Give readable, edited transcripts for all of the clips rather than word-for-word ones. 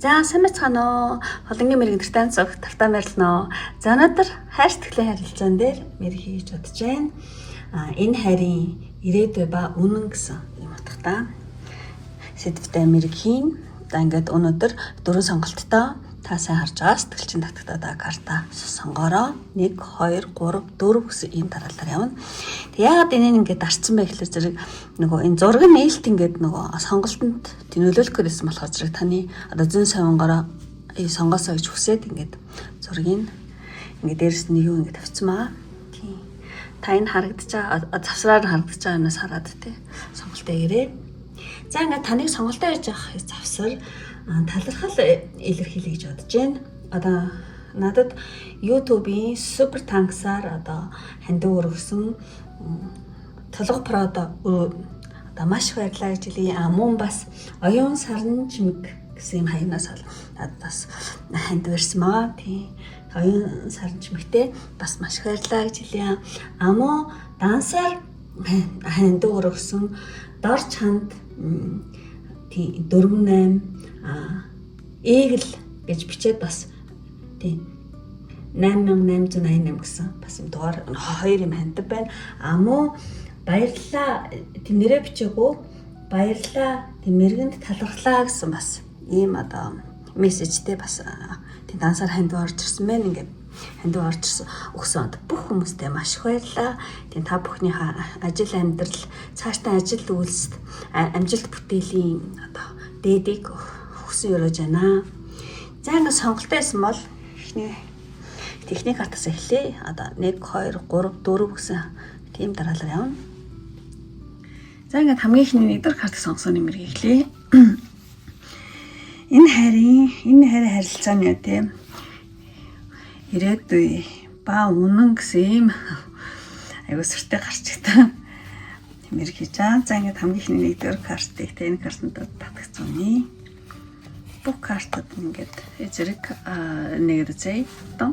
За сайн байцгаана уу? Холонгийн мэрэгэн тартан цог тартан байрлана уу? За өнөөдөр хайр сэтгэлийн харилцаан дээр мэрэг хийж бодож байна. Энэ хайрын ирээдүй ба үнэн гэсэн юм утгатай сэдвтэй мэрэг хийн. За ингээд өнөөдөр дөрвөн сонголттой та сайн харж байгаа сэтгэлчин татгатаа карта сонгороо 1 2 3 4 гэсэн ийм дараалал явна. Тэг яагаад энэ ингээд дарцсан бэ гэхэлэр зэрэг нөгөө энэ зураг нээлт ингээд нөгөө сонголтод тэнүүлүүлэх гэсэн болохоор зэрэг таны одоо зүүн савингаараа сонгосоо гэж хүсээд ингээд зургийг ингээд дээрэс нь юу ингээд тавьсан маа. Тийм. Та энэ харагдаж байгаа завсраар харагдаж байгаа юмнаас хараад тий сонголтоо ирээ. За ингээд таныг сонголтоо хийж авах завсар талархал илэрхийлье гэж бодож байна. Одоо надад YouTube-ийн супер танксаар одоо хандив өргөсөн толго продо одоо маш их баярлалаа гэж хэлье. Мөн бас оюун сарн чимэг гэсэн юм хаягнаас надад бас хандив ирсэн маа. Тийм. Оюун сарн чимэгтэй бас маш их баярлалаа гэж хэлье. Мөн дансаар хандив өргөсөн дор чанд тийм 48 эгэл гэж бичээд бас тийм 8888 гэсэн бас юм дугаар хоёр юм хандив байна. Мөн баярлалаа тийм нэрээ бичээгүй баярлалаа тийм мэргэнд талархлаа гэсэн бас ийм одоо мессежтэй бас тийм дансаар хандив орж ирсэн байна. Ингээд хандив орж ирсэн өгсөн бүх хүмүүстээ маш их баярлалаа. Тийм та бүхнийхээ ажил амьдрал цаашдаа ажил үйлсэд амжилт бүтээлийн одоо дээдийг өгсөн өрөөж байна. За ингээд сонголтоо хийсэн бол эхний техник хатаас эхлэе. Одоо 1 2 3 4 гэсэн тийм дараалал явна. За ингээд хамгийн ихний нэгдүгээр карт сонгосон нэмэр эхлэе. Энэ хайрын харилцааны тийм ирээдүй ба үнэн гэсэн юм аюу сүртэй гарч ирсэн. Нэмэр хийж байгаа. За ингээд хамгийн ихний нэгдүгээр картыг энэ картанд татгацсан юм. Бүх картад ингээд зэрэг нэгэд зэй тон.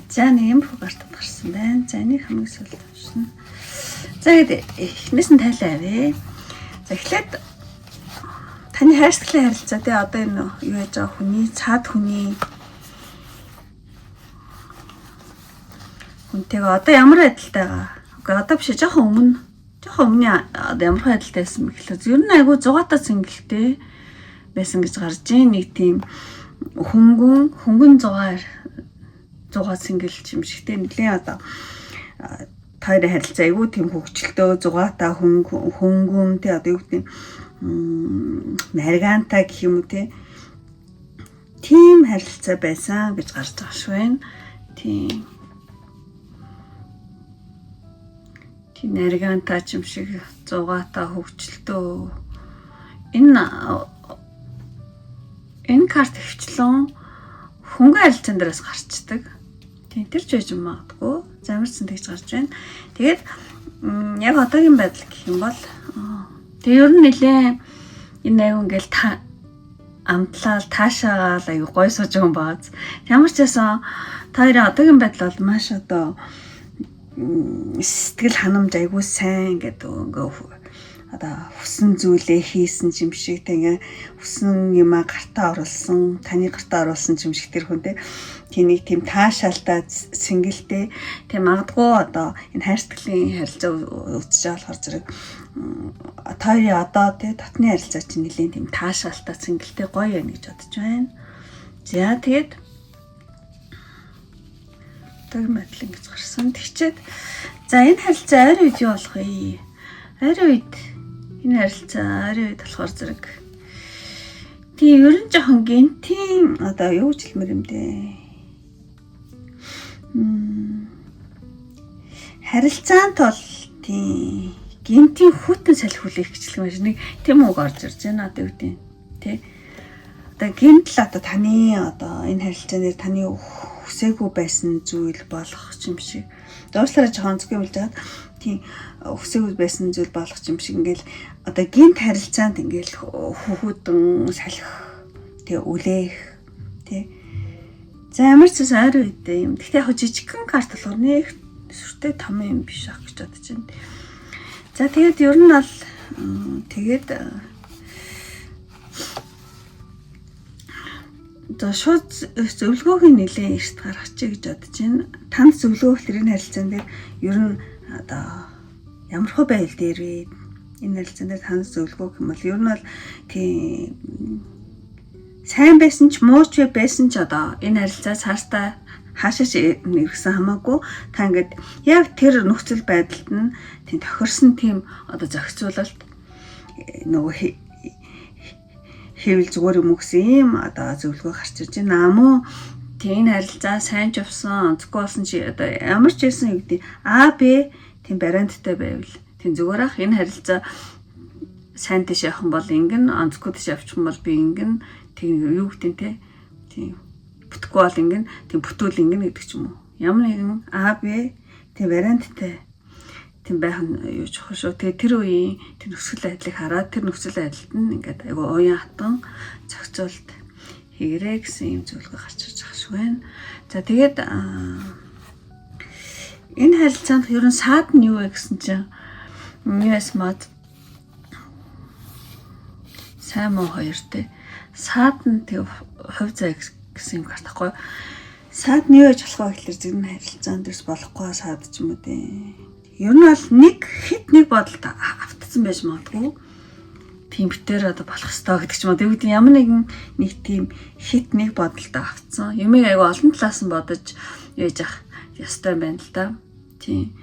За нэг юм бүх картад гарсан байна. За энийг хамгийн сүүлд авчихна. За ингээд эхнээс нь тайлаа авъя. За эхлээд таны хайр сэтгэлийн харилцаа тий одоо энэ юу яаж байгаа хүний цаад хүнтэйгээ одоо ямар байдалтай байгаа. Окей одоо биш жоохон өмнө одоо ямар байдалтай байсан бэ гэхлээр ер нь айгүй 100-аас цэнгэлтэй байсан гэж гарч ийн нэг тийм хөнгөн 100 цэнгэл юм шигтэй нэлийн одоо таарийн харилцаа айгүй тийм хөвгчлөлтөө 100-аас хөнгөн тий одоо юу гэдэг наргантай гэх юм уу тий тийм харилцаа байсан гэж гарч байгаа шүү байна. Тийм наргантай юм шиг 100-аас хөвгчлөлтөө энэ карт хвчлэн хөнгөн харилцаан дээрээс гарчдаг. Тийм тэр ч байж магадгүй. Замарсан тэгж гарч байна. Тэгээд яг одоогийн байдал гэх юм бол тэг ер нь нэлээ энэ аюу ингээл амтлал таашаагаал аюу гой сууж байгаа юм бааз. Ямар ч байсан та хоёрын одоогийн байдал бол маш одоо сэтгэл ханамж аюу сайн гэдэг одоо хүссэн зүйлээ хийсэн юм шиг тэгээ хүссэн юмаа гартаа оруулсан таны гартаа оруулсан юм шиг тэр хүн тэнийг тийм таашаалтай сэнгэлтэй тэг магадгүй одоо энэ хайр сэтгэлийн харилцаа үүсэж байгаа болохоор зэрэг таарийн одоо тэг татны харилцаа чинь нэлийн тийм таашаалтай сэнгэлтэй гоё юм гэж бодож байна. За тэгээд тэг мэтлэн гэж гарсан. Тэгчээд за энэ харилцаа ойр үед юу болох вэ? Ойр үед энэ харилцаа ойр үед болохоор зэрэг тийм ер нь жоохон гинтийн одоо юу ч хэлмэр юм дээ. Харилцаанд бол тийм гинтийн хүйтэн салхиулах гэчлэг маш нэг тийм үг орж ирж байна одоо юу гэдэг тий. Одоо гинтл одоо таны одоо энэ харилцаан дээр таны хүсээгүй байсан зүйл болох юм шиг. Дууслаараа жоохон зөв хэлж байгаа. Тийм өсөөгөл байсан зүйл болох юм шиг ингээл одоо гинт харилцаанд ингээл хөхүүдэн салхих тэгээ үлээх тий. За ямар ч ойр үедээ юм. Гэхдээ яг жижигхэн карт болохоор нэг сүртэй том юм биш ах гэж бодож байна. За тэгээд ер нь бол тэгээд За шууд зөвлөгөөг нэлээд эрт гаргачих гэж бодож байна. Танд зөвлөгөөх тэрийн харилцаан дээр ер нь одоо ямар хөө байл дээр вэ? Энэ харилцаан дээр танд зөвлөгөө гэх юм бол ер нь бол тийм сайн байсан ч муу ч байсан ч одоо энэ харилцаа цаашдаа хаашаач нэрсэн хамаагүй та ингээд яг тэр нөхцөл байдалд нь тийм тохирсон тийм одоо зохицуулалт нөгөө хэвэл зүгээр юм гэсэн юм одоо зөвлөгөө гарч ирж байна. Мөн тийм харилцаа сайн ч явсан, онцгүй болсон чи одоо ямар ч байсан юм гэдэг А, Б тийм барианттай байвал тийм зүгээр ах энэ харилцаа сайн тийш явах юм бол ингэн, онцгүй тийш явчих юм бол би ингэн тийм юу гэдэг те тийм бүтэхгүй бол ингэн, тийм бүтүүл ингэн гэдэг ч юм уу. Ямар нэгэн А, Б тийм барианттай тийм байх нь юу ч хошоо. Тэгээ тэр үеийн тэр нөхцөл байдлыг хараад тэр нөхцөл байдалд нь ингээд айгу уян хатан зохицуулт хийгэрээ гэсэн юм зөвлөгөө гарч ирж байгаа шүү байна. За тэгээд энэ харилцаанд ер нь саад нь юу вэ гэсэн чинь US мод сайн муу хоёртэй. Саад нь тэг хувь зай гэсэн юм гартахгүй. Саад нь юу гэж болох вэ гэхэлэр зэрэг харилцаанд дэрс болохгүй саад ч юм уу дээ. Ер нь бол нэг бодолд автцсан байж магадгүй. Тийм битээр одоо болох ёстой гэдэг ч юм уу. Тэгээд ямар нэг тийм нэг бодолд автсан. Юмыг айгу олон талаас нь бодож яаж ах ёстой байна л да. Тийм.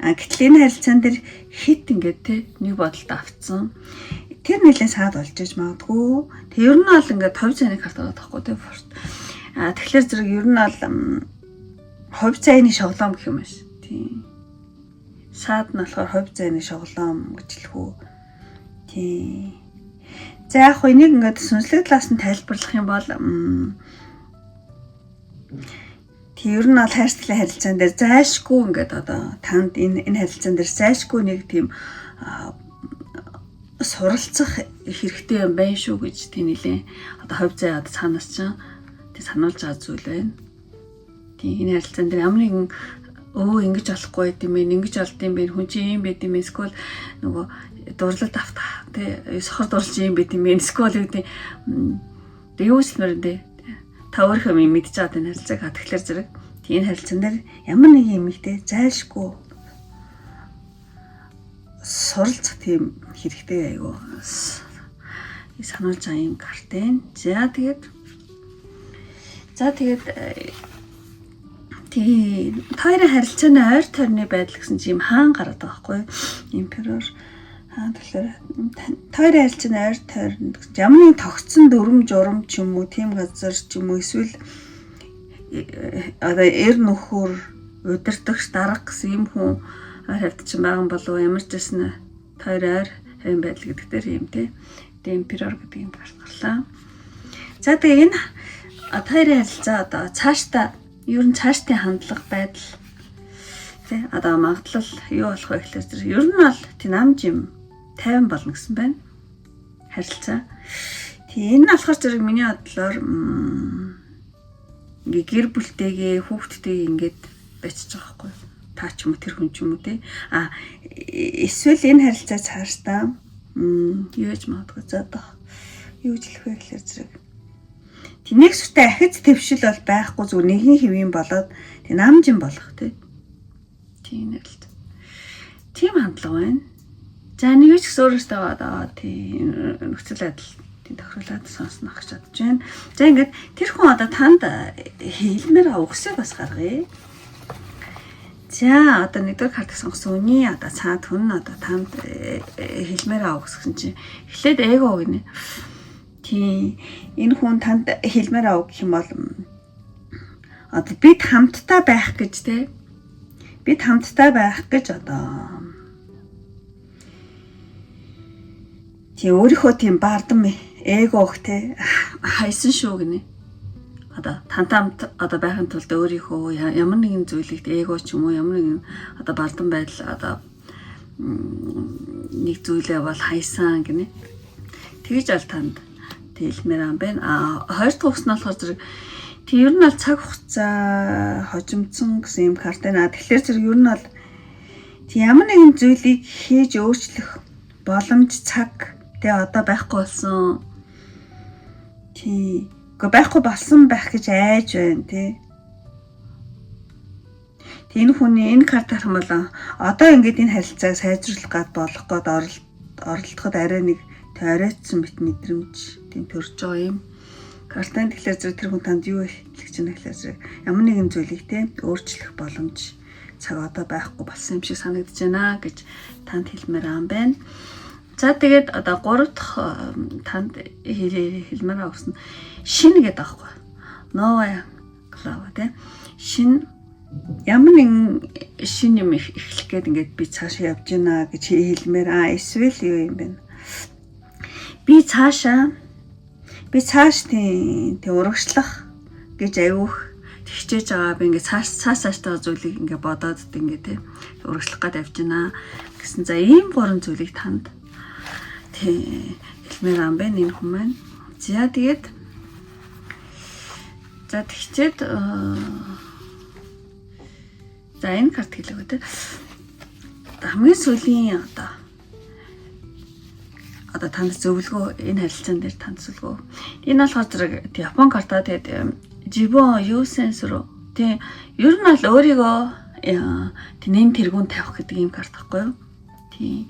Гэтэл энэ харилцаан дээр ингээд те нэг бодолд автсан. Тэр нэлээд саад болж иж магадгүй. Тэг ер нь бол ингээд хувь цайны карт байгаа тахгүй те. Тэгэхээр зэрэг ер нь бол хувь цайны шоглоом гэх юм байна. Тийм. Саад нь болохоор хувь зайны шоглоом гэж хэлэх үү. Тийм. За яг хөө энийг ингээд сүнслэг талаас нь тайлбарлах юм бол тийм ер нь бол хайрцагтай харилцаан дээр зайлшгүй ингээд одоо танд энэ харилцаан дээр зайлшгүй нэг тийм суралцах хэрэгтэй юм байна шүү гэж тийм нэлээ одоо хувь зай одоо цаанаас ч тийм сануулж байгаа зүйл байна. Тийм энэ харилцаан дээр ямар нэгэн ингэж болохгүй юм бэ, ингэж болд юм бэ, хүн чинь юм байд юм бэ, эсвэл нөгөө дурлалт автах тий сохор дурлж юм байд юм бэ, эсвэл гэдэг юу ч нэр дээ. Та өөрийнхөө мэдж байгаа энэ харилцааг тэгэхээр зэрэг энэ харилцаан дээр ямар нэг юм ихтэй зайлшгүй суралцах тийм хэрэгтэй айгу сануулж байгаа юм карт. За тэгээд тийм хоёрын харилцааны ойр тойрны байдал гэсэн чинь хаан гараад байгаа байхгүй эмперор тэгэхээр хоёрын харилцааны ойр тойрнд ямар нэг тогтсон дүрм журам ч юм уу тийм газар ч юм уу эсвэл одоо эр нөхөр удирдахч дарга гэсэн юм хүн хавьдчих байгаа юм болов ямар ч гэсэн хоёр ойр харин байдал гэдэг дээр юм те эмперор гэдэг юм гарлаа. За тэгээ энэ хоёрын харилцаа одоо цаашдаа ер нь цаашдын хандлага байдал тий одоо магадлал юу болох вэ гэхэлэр ер нь бол тийм ам жим 50 болно гэсэн байна харилцаа. Тий энэ нь болохоор зэрэг миний бодлоор гэр бүлтэйгээ хүүхдтэйгээ ингээд бачиж байгаа байхгүй та ч юм уу тэр хүн ч юм уу тий эсвэл энэ харилцаа цаашдаа юу гэж магадгүй заадах юу гэж хэлэх вэ гэхэлэр зэрэг нэг сүртэй ахиц твшил бол байхгүй зүгээр нэгэн хэвийн болоод тийм намжин болох тийм нэг л тийм хандлага байна. За нэг ч өөрөөсөө одоо тийм нөхцөл байдал тийм тохируулаад сонснох гэж бодож байна. За ингээд тэр хүн одоо танд хэлмээр өгсөө бас гаргая. За одоо нэгдүгээр карт сонгосон үний одоо цаад хүн одоо танд хэлмээр өгсөн чинь эхлээд эго гинэ. Тийм энэ хүн танд хэлмээр авах гэх юм бол одоо бид хамтдаа байх гэж те бид хамтдаа байх гэж одоо тийм өөрийнхөө тийм бардам эгог те хайсан шүү гинэ. Одоо тантамт одоо байхын тулд өөрийнхөө ямар нэгэн зүйлийг эго ч юм уу ямар нэгэн одоо бардам байдал одоо нэг зүйлээ бол хайсан гинэ. Тэгж аль танд хэлмээр юм байна. Хоёр дахь үгс нь болохоор зэрэг тийм ер нь бол цаг хугацаа хожимдсон гэсэн юм карт байна. Тэгэхээр зэрэг ер нь бол тийм ямар нэгэн зүйлийг хийж өөрчлөх боломж цаг тэгээ одоо байхгүй болсон. Тийм байхгүй болсон байх гэж айж байна тий. Энэ хүний энэ карт харах юм бол одоо ингээд энэ харилцааг сайжруулах гад болох гээд оролдоход арай нэг тойротсон бит мэдрэмж тийм төрж байгаа юм. Картанд тэгэхээр зэрэг тэр хүн танд юу хэлэх чинь гэхээр зэрэг ямар нэгэн зүйлийг те өөрчлөх боломж цаг одоо байхгүй болсон юм шиг санагдаж байна гэж танд хэлмээр ам байна. За тэгээд одоо 3 дахь танд хэлмээр авсан шинэ гэдэг аахгүй. Новая клава те шинэ ямар нэгэн шинэ юм эхлэх гээд ингээд би цаашаа явж байна гэж хэлмээр эсвэл юу юм бэ? Би цааш тийм урагшлах гэж аюух хичээж байгаа. Би ингээд цааштай зүйлийг ингээд бодоод ингээд тийм урагшлах гээд явж байна гэсэн. За ийм 3 зүйлийг танд тийм хэлмээр ам байна энэ хүмүүс. За тэгээд за тэгчээд за энэ карт хэлээгөө тийм хамгийн сүүлийн одоо танд зөвлөгөө энэ харилцаан дээр танд зөвлөгөө. Энэ болохоор зэрэг Япон карта тэгээд жибон юусенс руу тий ер нь бол өөрийгөө тэнэн тэргүүн тавих гэдэг юм карт байхгүй юу? Тий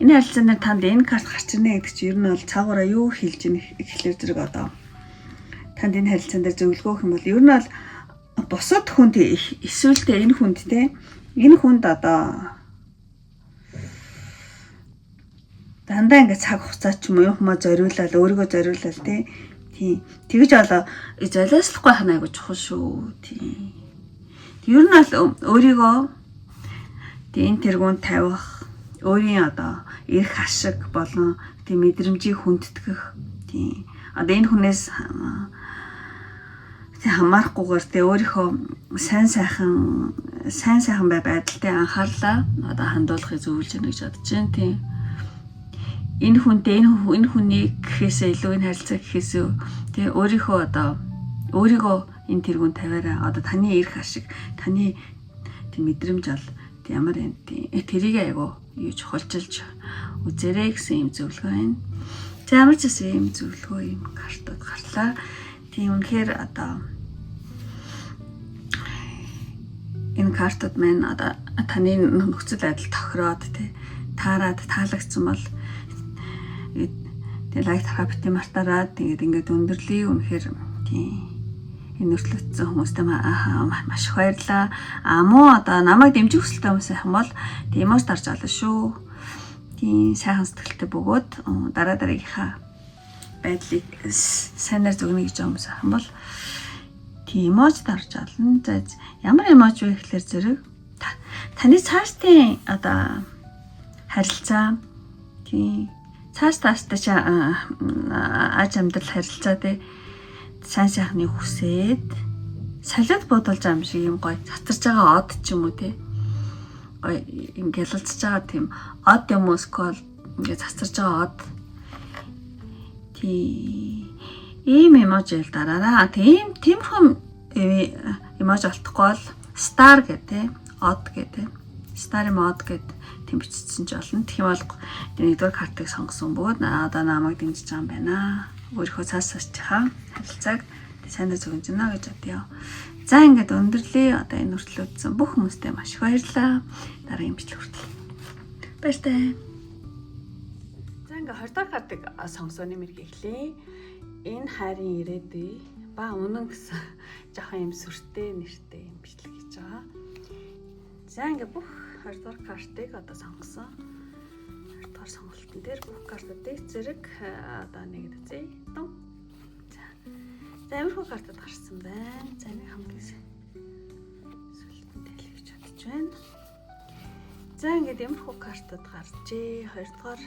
энэ харилцаан дээр танд энэ карт гарч ирнэ гэдэг чинь ер нь бол цаагаараа юу хэлж ийн гэхлээр зэрэг одоо танд энэ харилцаан дээр зөвлөгөө өгөх юм бол ер нь бол бусад хүнд эсвэл энэ хүнд тий энэ хүнд одоо дандаа ингээд цаг хугацаа ч юм уу хүмүүс зориулаад өөрийгөө зориулаад тий тэгж олоо золиослохгүй хана айгу чухал шүү тий. Ер нь бол өөрийгөө тий энэ тэргүүнд тавих өөрийн одоо эрх ашиг болон тий мэдрэмжийг хүндэтгэх тий одоо энэ хүнээс тий хамаарахгүйгээр тий өөрийнхөө сайн сайхан байдалтай анхаарлаа одоо хандуулахыг зөвлөж байна гэж бодож байна тий. Энэ хүнтэй энэ хүнийг гэхээсээ илүү энэ харилцаа гэхээсээ тий өөрийнхөө одоо өөрийгөө энэ тэргүүнд тавиараа одоо таны эрх ашиг таны тий мэдрэмж бол тий ямар юм тий тэрийг айгу юу чухалчилж үзээрэй гэсэн юм зөвлөгөө байна. За ямар ч гэсэн юм зөвлөгөө юм картууд гарлаа. Тий үнэхээр одоо энэ картууд маань одоо таны нөхцөл байдал тохироод тий таарад таалагдсан бол тэгээ лайк тарахаа мартаараа тэгээд ингээд өндөрлөе. Үнэхээр тийм энэ нөхцөлтсөн хүмүүстээ маш их баярлаа. Муу одоо намайг дэмжих хүсэлтэй хүмүүс байх юм бол тийм эмоц дарж олно шүү. Тийм сайхан сэтгэлтэй бөгөөд дараагийнхаа байдлыг сайнаар зөвгөнө гэж хүмүүс байх юм бол тийм эмоц дарж олно. За ямар эмоц вэ гэхэлэр зэрэг таны цаашдын одоо харилцаа тийм цааш-тааштай аж амьдрал харилцаа тий сайн сайхны хүсээд солиод бодулж байгаа юм шиг юм гоё цатарж байгаа од ч юм уу тий гоё юм гялалцж байгаа тийм од юм уу скол ингээ цацарж байгаа од тий ийм эмож ил дараараа тийм хүм эмож олдохгүй бол стар гэдэг од гэдэг стар мод гэдэг тийм бичсэн ч болно. Тэгэх юм бол нэгдүгээр картыг сонгосон бөгөөд одоо намайг дэмжиж байгаа юм байна. Өөрийнхөө цаашдынхаа харилцааг сайн зөвгөнж байна гэж бодъё. За ингээд өндөрлөе. Одоо энэ хүртэл үзсэн бүх хүмүүстээ маш их баярлалаа. Дараагийн бичлэг хүртэл. Баяртай. За ингээд 20 дахь картыг сонгосон нэмэр эхлэе. Энэ хайрын ирээдүй ба үнэн гэсэн жоохон юм сүртэй нэртэй юм бичлэг хийж байгаа. За ингээд бүх 20 дахь картыг одоо сонгосон. 20 дахь сонголтын дээр бүх картуудыг зэрэг одоо нэг үзье. Дун. За амирхуу картад гарсан байна. За нэг хамгийн сүлтэн дэлгэж чадчих байна. За ингээд амирхуу картад гарчээ. 20 дахь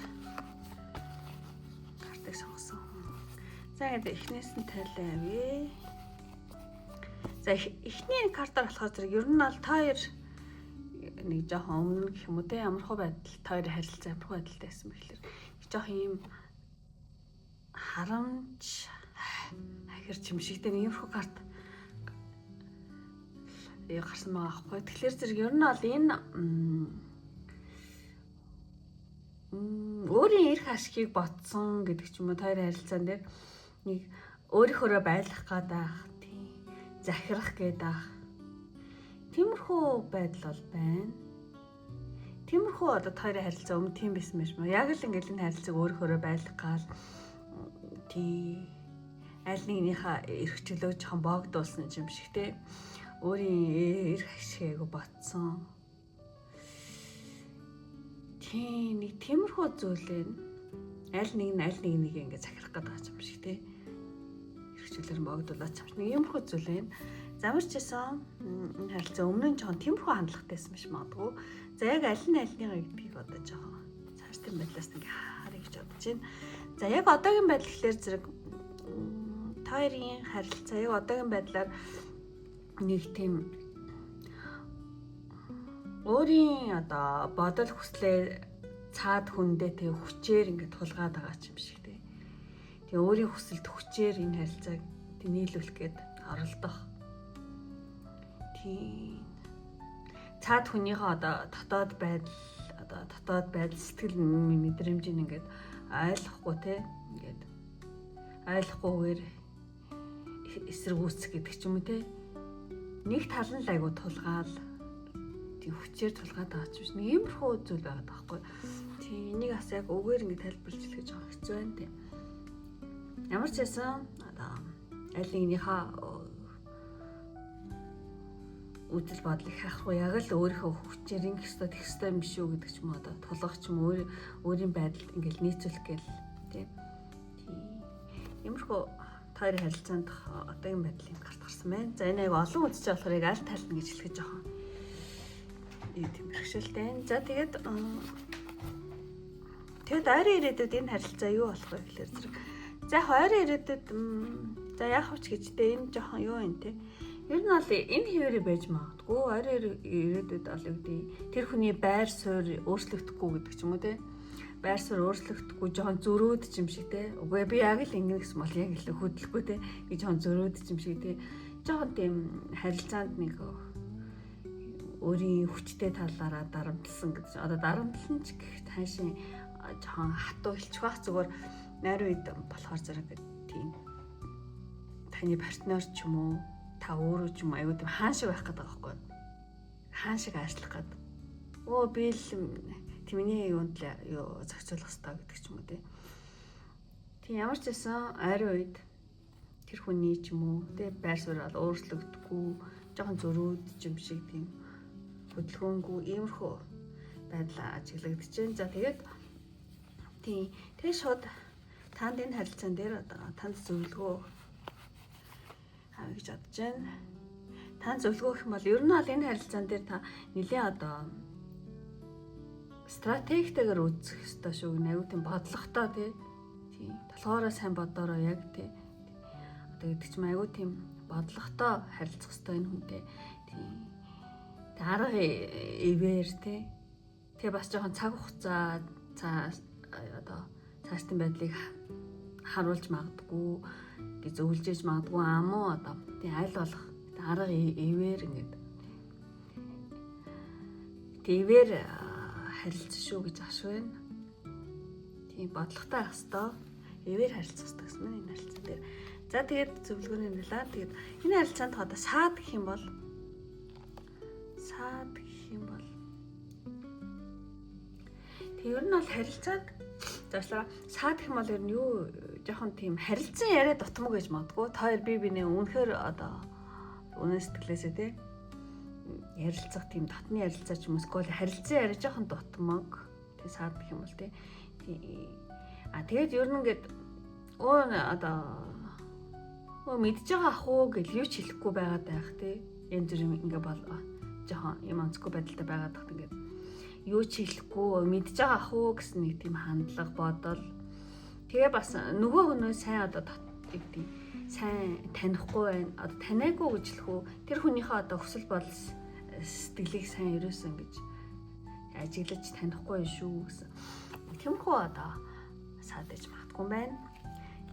картыг сонгосон. За ингээд эхнээс нь тайлаа авъя. За эхний картаар болохоор зэрэг ер нь бол та хоёр нэг жоохон өмнө гэх юм уу те амархуу байдал тойр харилцаа амархуу байдалтай байсан мэхлээр жоохон ийм харамж ахирч юм шигтэй нэг юмрхүү карт гарсан байгаа аахгүй. Тэгэхээр зэрэг ер нь бол энэ өөрийн эрх ашигыг ботсон гэдэг ч юм уу тойр харилцаан дээр нэг өөрийнхөө байлгах гадаах, тийм захирах гэдэг. Тиймэрхүү байдал бол байна. Тиймэрхүү одоо хоёрын харилцаа өмнө тийм байсан байж маа. Яг л ингээл энэ харилцааг өөрийнхөө байлгах гал тий аль нэгнийхээ эрх чөлөө жоохон боогдуулсан юм шиг те. Өөрийн эрх ашигыг ботсон. Тийм нэг тиймэрхүү зүйлээ аль нэг ингээд захирах гэдэг юм шиг те. Эрх чөлөөр боогдуулаад ч юм шиг иймэрхүү зүйлээ. Замар ч гэсэн энэ харилцаа өмнө нь жоохон тиймэрхүү хандлагатайсэн биш магадгүй. За яг аль нэгнийгаа гэдгийг одоо жоохон цаашдын байдлаас ингээ харъя гэж бодож байна. За яг одоогийн байдал гэхэлэр зэрэг хоёрын харилцаа яг одоогийн байдлаар нэг тийм өөрийн одоо бодол хүслээ цаад хүндээ тэг хүчээр ингээ тулгаад байгаа юм шиг тий. Тэгээ өөрийн хүсэлт хүчээр энэ харилцааг нийлүүлэх гээд оролдох. Тийм. Цаад хүнийхээ одоо дотоод байдал сэтгэл мэдрэмжийг ингээд ойлгохгүй те ингээд ойлгохгүйгээр эсэргүүцэх гэдэг ч юм уу те нэг тал нь л айгу тулгаал тийм хүчээр тулгаад байгаа ч биш нэг иймэрхүү зүйл байгаа байхгүй тийм энийг бас яг үгээр ингээд тайлбарлаж хэлэх жоохон хэцүү байна тийм ямар ч байсан одоо аль нэгнийхээ үдэл бодлыг хаахгүй яг л өөрийнхөө хүчээр ингэх ёстой тех ёстой юм биш үү гэдэг ч юм уу одоо тулгах ч юм өөрийн байдалд ингээл нийцүүлэх гээл тийм иймэрхүү хоёрын харилцаанд одоогийн байдлыг гарт гарсан байна. За энэ аяг олон үдч болохоор яг аль талд нь гэж хэлэх жоохон тийм бэрхшээлтэй. За тэгээд ойрын ирээдүйд энэ харилцаа юу болох вэ гэхээр зэрэг за ойрын ирээдүйд за яах вэ гэжтэй энэ жоохон юу юм те ер нь бол энэ хэвээрээ байж магадгүй. Ойрын ирээдүйд бол тэр хүний байр суурь өөрчлөгдөхгүй гэдэг ч юм уу те. Байр суурь өөрчлөгдөхгүй жоохон зөрөөд ч юм шиг те. Үгүй би яг л ингэ гэсэн бол яг л хөдөлгөө те. Би жоохон зөрөөд ч юм шиг те. Жоохон тийм харилцаанд нэг өөрийн хүчтэй талаараа дарамтлсан гэдэг чинь одоо дарамтлан ч гэх таашин жоохон хатуу хэлчих байх зүгээр найр үед болохоор зэрэг тийм таны партнер ч юм уу та өөрөө ч юм аюу тийм хаан шиг байх гэдэг байхгүй хаан шиг ажиллах гэдэг өө би л тэмний юунд л юу зохицуулах хэрэгтэй гэдэг ч юм уу тийм ямар ч байсан ойрын үед тэр хүний ч юм уу тийм байр суурь бол өөрчлөгдөхгүй жоохон зөрүүд ч юм шиг тийм хөдөлгөөнгүй иймэрхүү байдлаа ажиглагдаж байна. За тэгээд тийм тэгээ шууд танд энэ харилцаан дээр одоо танд зөвлөгөө гэж бодож байна. Танд зөвлөгөө гэх юм бол ер нь бол энэ харилцаан дээр та нэлээ одоо стратегтэйгээр үзэх ёстой шүү. Аюу тийм бодлоготой тийм толгоороо сайн бодороо яг тийм одоо гэдэг чинь аюу тийм бодлоготой харилцах ёстой энэ хүнтэй тийм арга ивэр тэгээ бас жоохон цаг хугацаа одоо цаашдын байдлыг харуулж магадгүй гэж зөвлөж магадгүй амуу одоо тийм аль болох арга ивэр ингээд ивэр харилцах шүү гэж аш байна. Тийм бодлоготой ах хэвээр ивэр харилцах хэрэгтэй гэсэн нь энэ харилцаа дээр. За тэгээд зөвлөгөөний нэлээ. Тэгээд энэ харилцаанд одоо саад гэх юм бол тэг ер нь бол харилцааг заашлаа саад гэх юм бол ер нь юу жоохон тийм харилцан яриа дутмаг гэж магадгүй. Та хоёр бие биенээ үнэхээр одоо үнэн сэтгэлээсээ тий ярилцах тийм дотны ярилцаа ч юм уу эсвэл харилцан яриа жоохон дутмаг. Тэг саад гэх юм бол тий тэгээд ер нь ингээд одоо мэдж байгаа ах уу гэж юу ч хэлэхгүй байгаад байх тий янз бүр ингээ бол жоохон юм онцгүй байдалтай байгаад тахт ингээд юу ч хэлэхгүй мэдж байгаа ах уу гэсэн нэг тийм хандлага бодол тэгээ бас нөгөө хүнөө сайн одоо тийм сайн танихгүй байна одоо таниагүй гэж хэлэх үү тэр хүнийхээ одоо хүсэл бодол сэтгэлийг сайн ерөөсөн гэж ажиглаж танихгүй шүү гэсэн тиймэрхүү одоо саадаж магадгүй байна.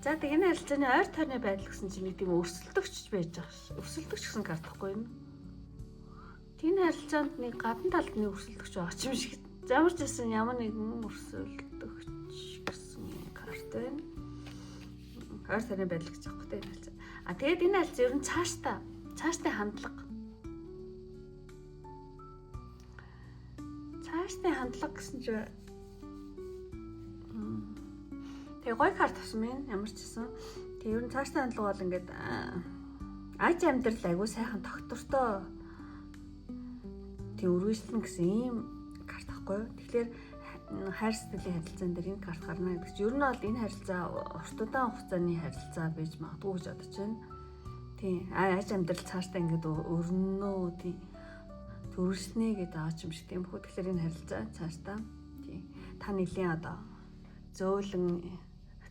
За тэг энэ харилцааны ойр тойрны байдал гэсэн чинь нэг тийм өрсөлдөгч байж байгаа ш. Өрсөлдөгч гэсэн картахгүй юу? Тийм харилцаанд нэг гадна талд нэг өрсөлдөгч байгаа ч юм шиг. Ямар ч гэсэн ямар нэгэн өрсөлдөгч гэсэн карт байна. Ойр сарын байдал гэж аахгүй те энэ харилцаа. Тэгээд энэ харилцаа ер нь цааштай хандлага. Цааштай хандлага гэсэн чинь тэгээ гой карт авсан мэн ямар ч гэсэн. Тэгээ ер нь цааштай хандлага бол ингээд аж амьдрал айгүй сайхан тогтвортой тэг үргэлжлэн гэсэн ийм карт ахгүй. Тэгэхээр хайр сэтгэлийн харилцаан дээр энэ карт гарна гэдэг чинь ер нь бол энэ харилцаа урт удаан хугацааны харилцаа байж магадгүй гэж бодож байна. Тийм аж амьдрал цаашдаа ингээд өрнөө тийм төрөлснэ гэдэг ааж юм шиг тийм хөө. Тэгэхээр энэ харилцаа цаашдаа тийм та нэлийн одоо зөөлөн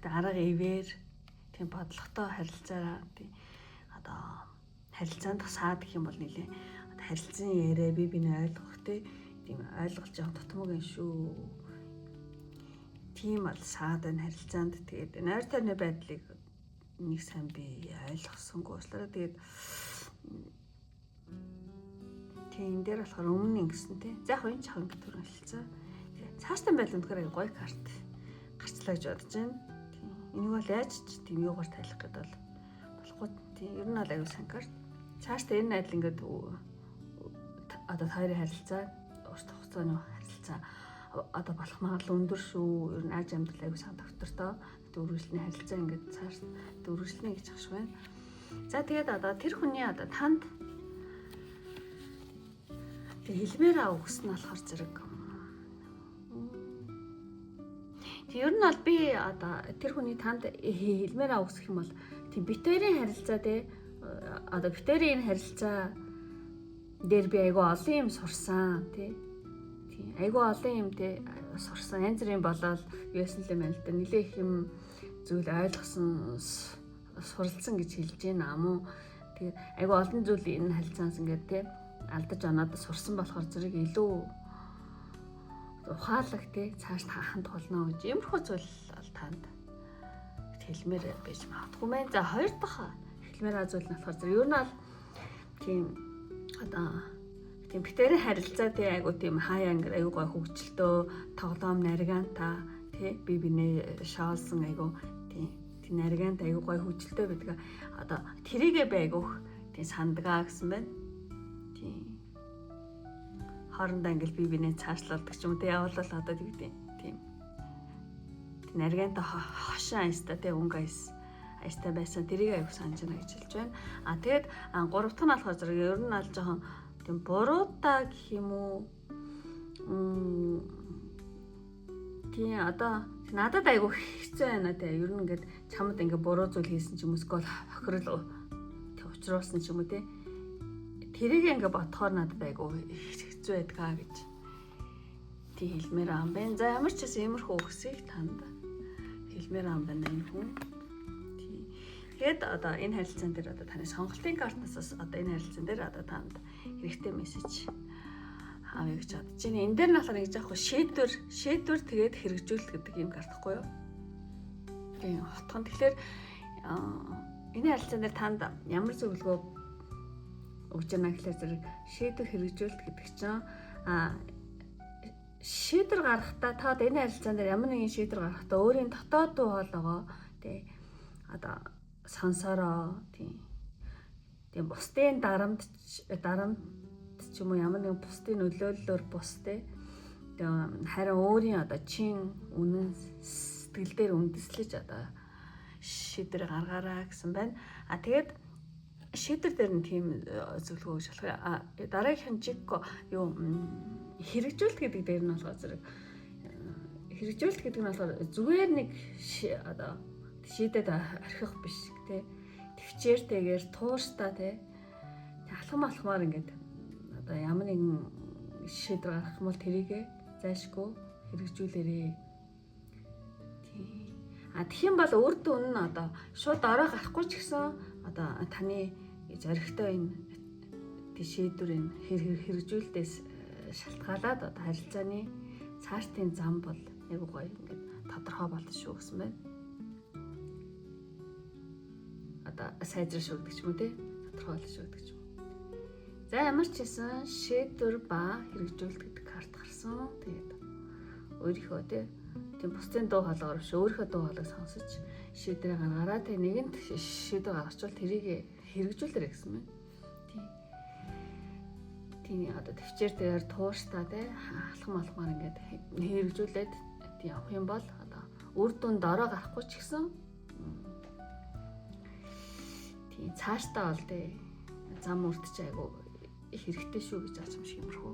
арга ивэр тийм бодлоготой харилцаараа тийм одоо харилцаанд саад гэх юм бол нэлээ одоо харилцан яриа биний ойлгох тийм ойлголж байгаа тутмаг юм шүү. Тийм бол саад энэ харилцаанд тэгээд нойр тойрны байдлыг нэг сайн би ойлгосонгүй уучлаарай. Тэгээд тийм дээр болохоор өмнө ингэсэн тий. За яг энэ ч ханг төрөн хэлцээ. Тэгээд цааштай байл өнөхөр гоё карт гарчлаа гэж бодож байна. Тийм энийг бол яаж ч тийм юугаар тайлах гэдэг бол болохгүй тийм ер нь бол аюу сан карт. Цааштай энэ найдал ингээд одоо хоёрын харилцаа урт хугацааны харилцаа одоо болох магадлал өндөр шүү. Ер нь аж амьдрал аюу сан доктортой дөрвөлжлөний харилцаа ингээд цааш дөрвөлжлөнэ гэж ахш байна. За тэгээд одоо тэр хүний одоо танд тэг хэлмээр өгсөн нь болохоор зэрэг тэг ер нь бол би одоо тэр хүний танд хэлмээр өгсөх юм бол тийм битэрийн харилцаа те одоо битэрийн харилцаа дээр би айгүй олон юм сурсан тий. Айгүй олон юм тий сурсан. Янз бүрийн болоод юусэн л юм байна л да. Нилээ их юм зүйл ойлгосон суралцсан гэж хэлж байна амуу. Тэгээд айгүй олон зүйл энэ харилцаанаас ингээд тий алдаж оноод сурсан болохоор зэрэг илүү ухаалаг тий цааш тааханд болно гэж иймэрхүү зүйл бол танд хэлмээр байж магадгүй мэн. За хоёр дахь хэлмээр зүйл нь болохоор зэрэг ер нь бол тийм одоо тийм битэрийн харилцаа тий айгу тийм хаяа ингээд айгу гой хөгжилтөө тоглоом наригаанта тий би бинээ шаалсан айгу тий наригаанта айгу гой хөгжилтөө байдаг. Одоо тэрийгээ байгуух тий сандгаа гэсэн байна. Тий хоорондоо ингээд би бинээ цаашлуулдаг ч юм уу тий явуулал одоо тийм наригаанта хошин айста тий өнгө айста байсан тэрийг айгу санаж байна гэж хэлж байна. Тэгээд гурав дахь нь болохоор зэрэг ер нь аль жоохон тийм буруудаа гэх юм уу тий одоо надад айгу хэцүү байна тий ер нь ингээд чамд ингээд буруу зүйл хийсэн ч юм уу скол хохирол тий учруулсан ч юм уу тий тэрийг ингээд бодохоор надад айгу хэцүү байдгаа гэж тий хэлмээр ам байна. За ямар ч гэсэн иймэрхүү өгсөйг танд хэлмээр ам байна энэ хүн. Тэгээд одоо энэ харилцаан дээр одоо таны сонголтын картнаас одоо энэ харилцаан дээр одоо танд хэрэгтэй мессеж авъя гэж бодож байна. Энэ дээр нь болохоор ингэж яах вэ? Шийдвэр тэгээд хэрэгжүүлэх гэдэг юм картахгүй юу? Тийм хотхон. Тэгэхээр энэ харилцаан дээр танд ямар зөвлөгөө өгч байна гэхээр зэрэг шийдвэр хэрэгжүүлэх гэдэг чинь шийдвэр гаргахдаа та одоо энэ харилцаан дээр ямар нэгэн шийдвэр гаргахдаа өөрийн дотоод дуу хоолойгоо тий одоо сонсороо тийм бусдын дарамт ч юм уу ямар нэгэн бусдын нөлөөллөөр бус тий харин өөрийн одоо чин үнэн сэтгэл дээр үндэслэж одоо шийдвэр гаргаараа гэсэн байна. Тэгээд шийдвэр дээр нь тийм зөвлөгөө өгч болох. Дараагийн чиг юу хэрэгжүүлэлт гэдэг дээр нь болохоор зэрэг хэрэгжүүлэлт гэдэг нь болохоор зүгээр нэг одоо шийдэд орхих биш тий. Төвчээртэйгээр тууштай тий. Алхамаар ингээд одоо ямар нэгэн шийдвэр гаргах юм бол тэрийгэ зайшгүй хэрэгжүүлээрээ. Тий. Тэгэх юм бол урд үнэ нь одоо шууд орой гарахгүй ч гэсэн одоо таны зоригтой энэ шийдвэрийн хэрэгжүүлэлтээс шалтгаалаад одоо харилцааны цаашдын зам бол яг гоё ингээд тодорхой болно шүү гэсэн байна. Одоо сайжрах шүү гэдэг ч юм уу тий тодорхой болно шүү гэдэг ч юм. За ямар ч гэсэн шийдвэр ба хэрэгжүүлэлт гэдэг карт гарсан. Тэгээд өөрийнхөө тий тийм бусдын дуу хоолойгоор биш өөрийнхөө дуу хоолойг сонсож шийдвэр гаргаараа тэг нэгэнт шийдвэр гаргачвал тэрийг хэрэгжүүлээрэй гэсэн мэн. Тийм одоо төвчээр дээр тууштай те алхам ингээд хэрэгжүүлээд тийм явах юм бол одоо үр дүнд ороо гарахгүй ч гэсэн тийм цаашдаа бол те зам үрдэж айгу хэрэгтэй шүү гэж ач юм шиг юмрхүү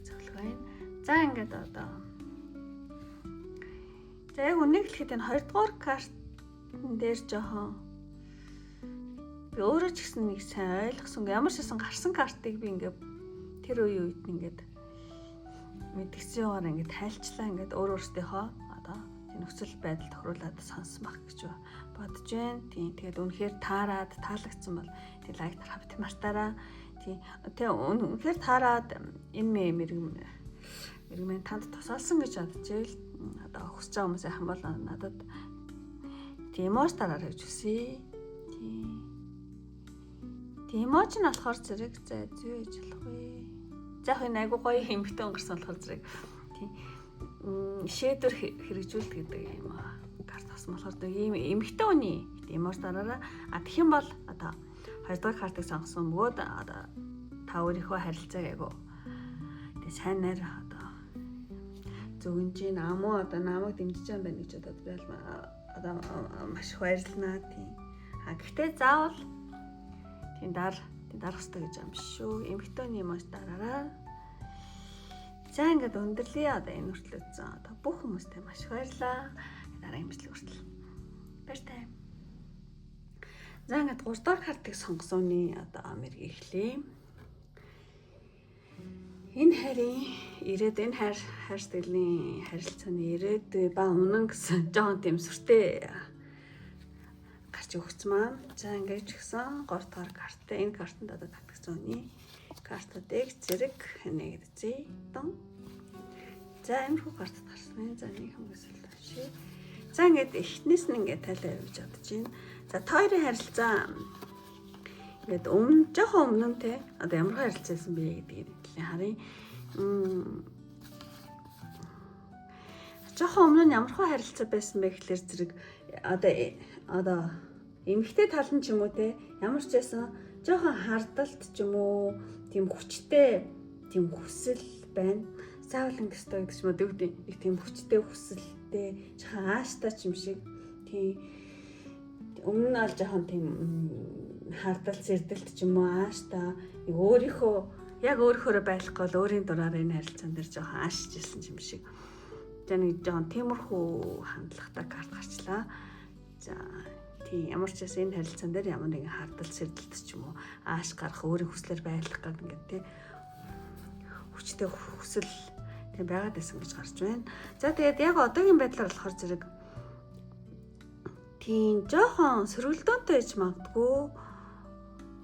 зөвлөгөө байна. За ингээд одоо за яг үнийг хэлэхэд энэ 2 дугаар карт дээр жоохон би өөрөө ч гэсэн нэг сайн ойлгосон. Ямар ч байсан гарсан картыг би ингээд тэр үед ингээд мэдгцээгээр ингээд тайлчлаа ингээд өөр өөртөөхөө одоо нөхцөл байдал тохируулаад сонссон байх гэж бодож байна. Тийм тэгээд үнэхээр таарад таалагдсан бол тэг лайк тарах мартаараа. Тийм тэг үнэхээр таарад энэ мэрэгмэн танд тусаалсан гэж бодож байл. Одоо хүсэж байгаа хүмүүс яхан бол надад тийм эмоц тараар гэж хүсье. Тийм эмоц нь болохоор зэрэг зүй ээж болохгүй. За хин айгу гоё хэмхтэн өнгөрсөн болохоор зэрэг тийм шийдвэр хэрэгжүүлэх гэдэг юм аа. Карт авсан болохоор ийм эмхтэн үний эмоц дараараа тэгэх юм бол одоо 2 дахь картыг сонгосон бөгөөд одоо та өөрийнхөө харилцааг айгу тэгээ сайнаар одоо зөвгөнж ийн амуу одоо намайг дэмжиж байгаа юм байна гэж бодоод байл одоо маш их баярлнаа тийм. Гэхдээ заавал тийм дарах хэрэгтэй гэж юм биш шүү. Эмхтөний эмоц дараараа. За ингээд өндөрлөе одоо энэ хүртэл үзсэн. Одоо бүх хүмүүстээ маш их баярлаа. Дараагийн бичлэг хүртэл баяртай. За ингээд 3 дахь картыг сонгосооны одоо мэргийг эхлэе. Энэ харийн энэ хайр сэтгэлийн харилцааны ирээдүй ба үнэн гэсэн жоон тийм сүртэй гарч өгсөн маань. За ингээд гисэн 3 дахь карт. Энэ картанд одоо татгсан үний картуудыг зэрэг нэгдэзээ. За иймэрхүү карт гарсан. За нэг хүмүүс л шээ. За ингээд эхнээс нь ингээд тайлаа явуулж чадж байна. За хоёрын харилцаа ингээд жоохон өмнө те одоо ямар харилцаасан бэ гэдгийг харъя. Жоохон өмнө нь ямар харилцаа байсан бэ гэхэлэр зэрэг одоо эмэгтэй тал нь ч юм уу те ямар ч байсан жоохон хардалт ч юм уу тийм хүчтэй тийм хүсэл байна. Заавал ингэстэй гэдэг ч юм уу нэг тийм хүчтэй хүсэлтэй жоохон ааштай ч юм шиг тийм өмнө нь аль жоохон тийм хардал сэрдэлт ч юм уу ааштай өөрийнхөө байхгүй бол өөрийн дураар энэ харилцаан дээр жоохон аашиж ирсэн юм шиг. Тэгээ нэг жоохон тиймэрхүү хандлагатай карт гарчлаа. За тийм ямар ч байсан энэ харилцаан дээр ямар нэгэн хардал сэрдэлт ч юм уу ааш гарах өөрийн хүслээр байлгах гэдэг ингээд тий хүчтэй хүсэл тийм байгаад байсан гэж гарч байна. За тэгээд яг одоогийн байдлаар болохоор зэрэг тийм жоохон сөргөлдөөнтэй байж магадгүй.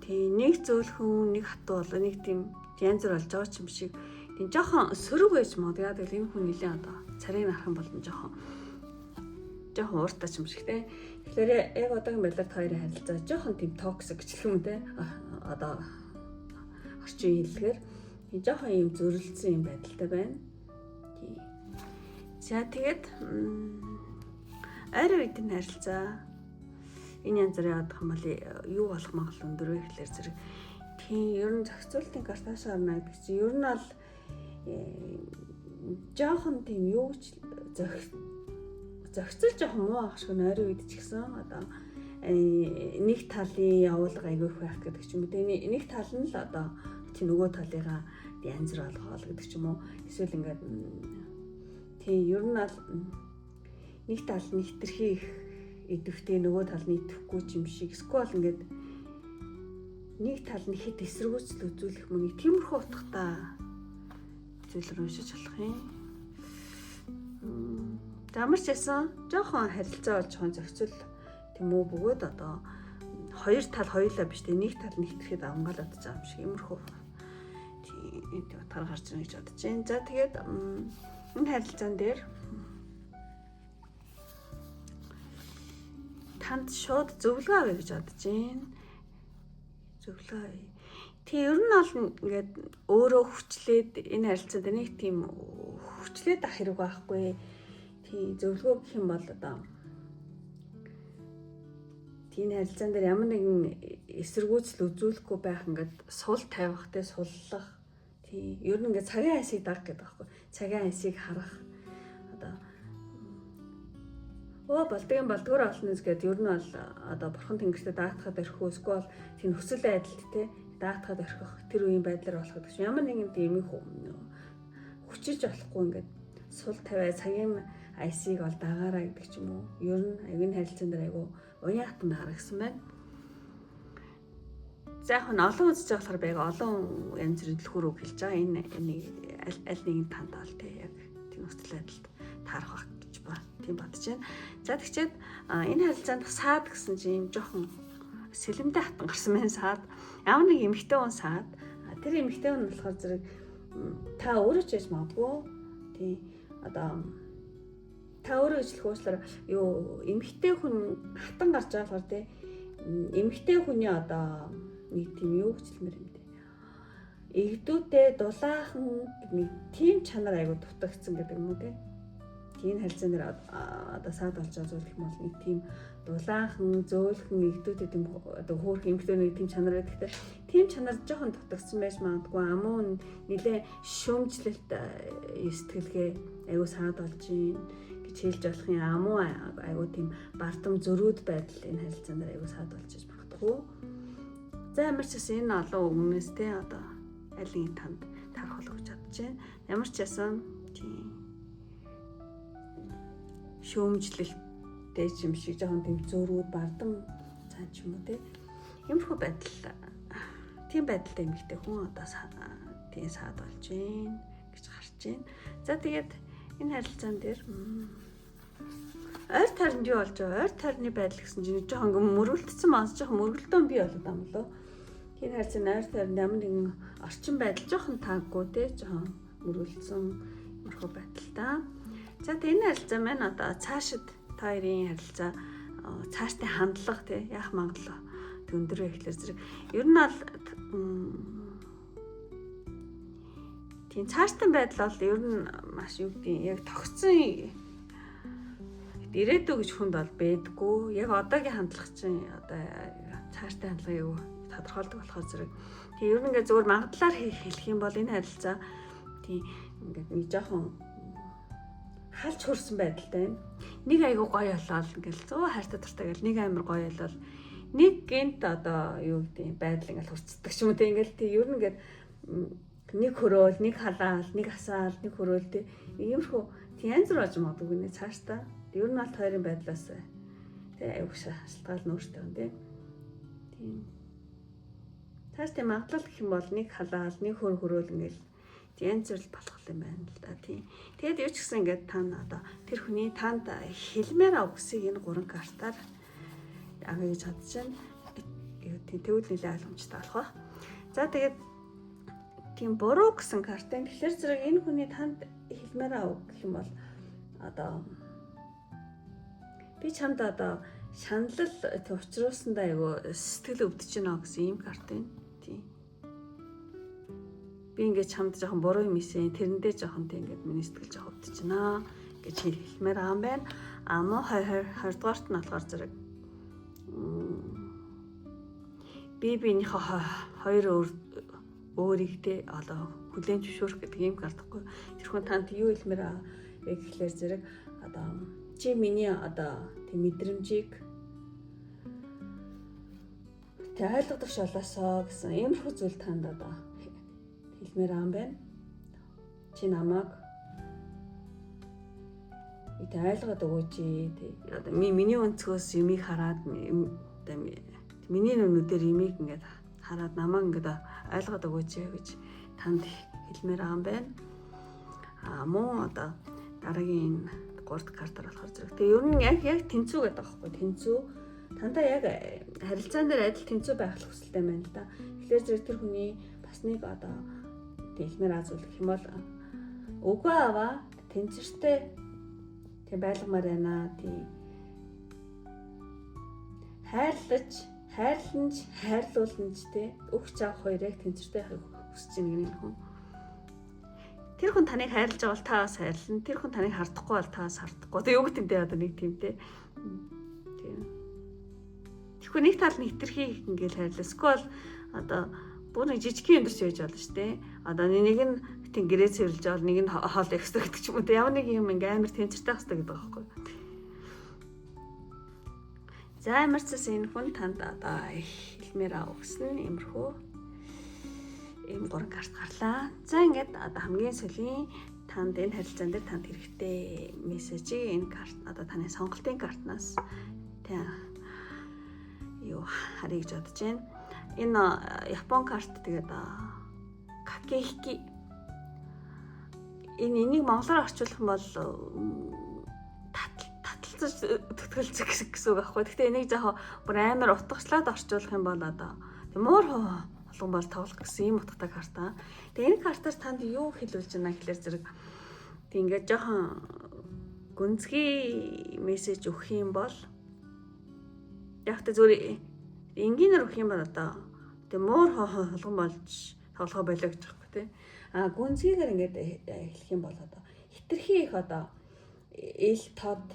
Тийм нэг зөөлхөн нэг хатуу болоо нэг тийм янз бүр болж байгаа ч юм шиг тийм жоохон сөрөг байж магадгүй. Яг л энэ хүн нэлээд одоо царийг нарах юм бол жоохон ууртай ч юм шиг те. Тэгэхээр яг одоогийн байдлаар хоёрын харилцаа жоохон тийм токсик гэж юм те. Одоо орчин хэллэгээр тийм жоохон юм зөрөлдсөн юм байдалтай байна. Тийм. За тэгээд ойрын үеийн харилцаа энэ янз бүрийн явах юм бол юу болох магал өндөр вэ гэхэлэр зэрэг тийм ер нь зохицуултын картаас харна гэдэг чинь ер нь бол жоохон тийм юу ч зохицол жоохон муу ах шиг ойрын үед ч гэсэн одоо нэг талын явуулга айгүйх байх гэдэг ч юм уу. Тэгээ нэг тал нь л одоо тийм нөгөө талыгаа янз бүр болгоол гэдэг ч юм уу. Эсвэл ингээд тийм ер нь бол нэг тал нь хитрхи идэвхтэй нөгөө тал нь идэвхгүй юм шиг. Эсвэл ингээд нэг тал нь хит эсэргүүцэл үзүүлэх мөний тиймэрхүү утгатай зүйлээр уншиж болох юм. Ямар ч байсан жоохон харилцаа болж жоохон зохицол тийм үү бөгөөд одоо хоёр тал хоёулаа биш тийм нэг тал нь хитрхэд авангаалаад байгаа юм шиг иймэрхүү тийм утгаар гарч ирнэ гэж бодож байна. За тэгээд энэ харилцаан дээр танд шууд зөвлөгөө авъя гэж бодож байна. Зөвлөгөө. Тэг ер нь бол ингээд өөрөө хүчлээд энэ харилцаанд нэг тийм хүчлээд ах хэрэг байхгүй. тий зөвлөгөө гэх юм бол одоо тийм харилцаан дээр ямар нэгэн эсэргүүцэл үзүүлэхгүй байх ингээд сул тавих те суллах тий ер нь ингээд цагийн айсыг даг гэдэг байхгүй цагийн айсыг харах одоо болдгийн болдгоор олно гэд ер нь бол одоо бурхан тэнгэртээ даатахад орхих эсвэл тийм нөхцөл байдалд те даатахад орхих тэр үеийн байдлаар болоход гэж ямар нэгэн тийм их хүчилж болохгүй ингээд сул тавиа цагийн айсыг ол дагаараа гэдэг ч юм уу ер нь аюун харилцаан дээр айгу уяатан харагсан байна. За яг нь олон үзэж байгаа болохоор байга олон янз бүрийн төлхөөрөө хэлж байгаа энэ аль нэгэн танд бол те яг тийм нөхцөл байдалд таарах байх гэж ба тийм бодож байна. За тэгчээд энэ харилцаанд саад гэсэн чинь жоохон сэлэмдээ хатан гарсан байна саад. Ямар нэг эмэгтэй хүн саад тэр эмэгтэй хүн болохоор зэрэг та өөрөө ч яж магадгүй тий одоо та өөрөө ижлэх уучлаарай юу эмэгтэй хүн хатан гарч байгаа болохоор тий эмэгтэй хүний одоо нэг тийм юу гэхэлмэр юм дээ. Игдүүтэй дулаахан нэг тийм чанар айгуу дутагдсан гэдэг юм уу тий. Тийм харилцаан дээр одоо саад болж байгаа зүйл юм бол нэг тийм дулаахан зөөлхөн игдүүтэй тийм одоо хөөрхөн эмэгтэй нэг тийм чанар байдаг. Гэхдээ тийм чанар жоохон дутагдсан байж магадгүй амуу нэлээ шүүмжлэлт сэтгэлгээ айгуу саад болж юм гэж хэлж болох юм амуу айгуу тийм бардам зөрүүд байдал энэ харилцаан дээр айгуу саад болж магадгүй. За ямар ч гэсэн энэ олон үгнээс те одоо аль нэг танд тарах болов гэж бодож байна. Ямар ч ясан тийм шөөмжлөлттэй юм шиг жоохон тийм зөрүүд бардам цаа ч юм уу те. Иймэрхүү байдал тийм байдалтай эмэгтэй хүн одоо тийм саад болж байна гэж гарч байна. За тэгээд энэ харилцаан дээр ойр тойронд юу болж байгаа? Ойр тойрны байдал гэсэн чинь жоохон мөргөлдсөн маань жоохон мөргөлдөөн бий болоод байгаа юм лөө. Тийм харилцааны ойр тойронд ямар нэгэн орчин байдал жоохон тааггүй те жоохон мөргөлдсөн мөрхөө байдал та. За тэгээ энэ харилцаа маань одоо цаашид та хоёрын харилцаа цааштай хандлага те яах магадлал өндөр байх гэхэлэр зэрэг ер нь бол тийм цааштай байдал бол ер нь маш юу гэдэг яг тогтсон ирээдүй гэж хүнд бол байдаггүй. Яг одоогийн хандлага чинь одоо цааштай хандлагыг юу тодорхойлдог болохоор зэрэг тийм ер нь ингээд зөвхөн магадлалаар хэлэх юм бол энэ харилцаа тийм ингээд нэг жоохон халж хөрсөн байдалтай байна. Нэг айгуу гоё болол ингээл зөө хайртай дуртай гэл нэг амар гоё болол нэг гэнт одоо юу гэдэг байдал ингээл хурцдаг ч юм уу те ингээл тийм ер нь ингээд нэг хөрөөл, нэг халаал, нэг асаал, нэг хөрөөл те иймэрхүү тийм янз бүр болж магадгүй нэ цааштай. Ер нь бол хоёрын байдлаас тий аюух шалтгаал нөөштэй юм тий. Тийм. Цаашдаа магадлал гэх юм бол нэг халаал, нэг хөрөөл ингээл янз бүр болох юм байна л да тий. Тэгэд юу ч гэсэн ингээд тань одоо тэр хүний танд хэлмээр өгсөйг энэ 3 картаар агай гэж бодож байна. Тийм тэгвэл нэлээд ойлгомжтой болох ба. За тэгээд тийм буруу гэсэн картын тэгэхээр зэрэг энэ хүний танд хэлмээр өг гэх юм бол одоо би чамд одоо шаналл учруулсандаа айгу сэтгэл өвдөж байна гэсэн ийм карт байна. Тийм. Би ингээд чамд жоохон буруу юм ийсэн. Тэрэндээ жоохон тийм ингээд миний сэтгэл жоохон өвдөж байна гэж хэлмээр байгаа юм байна. Муу 20 дугаарт нь болохоор зэрэг би биенийхээ хоёр өөрийгөө одоо хүлээн зөвшөөрөх гэдэг ийм карт гэхгүй. Тэр хүн танд юу хэлмээр байгаа гэхлээр зэрэг одоо чи миний одоо тийм мэдрэмжийг тэг ойлгох шалаасаа гэсэн иймэрхүү зүйл танд одоо хэлмээр байгаа юм байна. Чи намайг ит ойлгоод өгөөч тий. Одоо миний өнцгөөс юмыг хараад одоо миний нүдээр юмыг ингээд хараад намайг ингээд ойлгоод өгөөч гэж танд хэлмээр байгаа юм байна. Мөн одоо дараагийн 3 картаар болохоор зэрэг. Тэгээ ер нь яг тэнцүү гэдэг байхгүй тэнцүү. Тандаа яг харилцаан дээр адил тэнцүү байх хүсэлтэй байна л да. Тэгэхээр зэрэг тэр хүний бас нэг одоо хэлмээр азуулах юм бол үгүй аваа тэнцвэртэй тэг байлгамаар байна тий. Хайрланч хайрлуулнч тий өгч авах хоёрыг тэнцвэртэй хайх хүсэж байгаа нэг хүн. Тэр хүн таныг хайрлаж байгаа бол та бас хайрлана. Тэр хүн таныг хардахгүй бол та бас хардахгүй. Тэгээ юу гэдэг юм те одоо нэг тийм те. Тийм. Тэгэхгүй нэг тал нь хитрхи ингээл хайрлаа. Эсвэл одоо бүр нэг жижигхэн өндөрч яж болно шүү дээ. Одоо нэг нь тийм гэрээ цэвэрлж байгаа, нэг нь хоол экстра гэдэг ч юм уу те. Ямар нэг юм ингээм амар тэнцвэртэй байх хэрэгтэй гэдэг байгаа байхгүй. За амарцаас энэ хүн танд одоо хэлмээр аа гэсэн иймэрхүү ийм 3 карт гарлаа. За ингээд одоо хамгийн сүүлийн танд энэ харилцаан дээр танд хэрэгтэй мессежийг энэ карт одоо таны сонголтын картнаас тий юу харъя гэж бодож байна. Энэ Япон карт тэгээд какейхики энийг монголоор орчуулах юм бол таталцаж төтгөлцөх гэсэн үг байхгүй. Гэхдээ энийг жоохон бүр амар утгачлаад орчуулах юм бол одоо муур болгон бол тоглох гэсэн юм утгатай карта. Тэгээ энэ картаар танд юу хэлүүлж байна гэхээр зэрэг тэг ингээд жоохон гүнзгий мессеж өгөх юм бол яг та зүгээр энгийнээр өгөх юм бол одоо тэг муур болгон болж тоглохоо болоо гэж байхгүй тий. Гүнзгийгээр ингээд хэлэх юм бол одоо хитрхи их одоо ил тод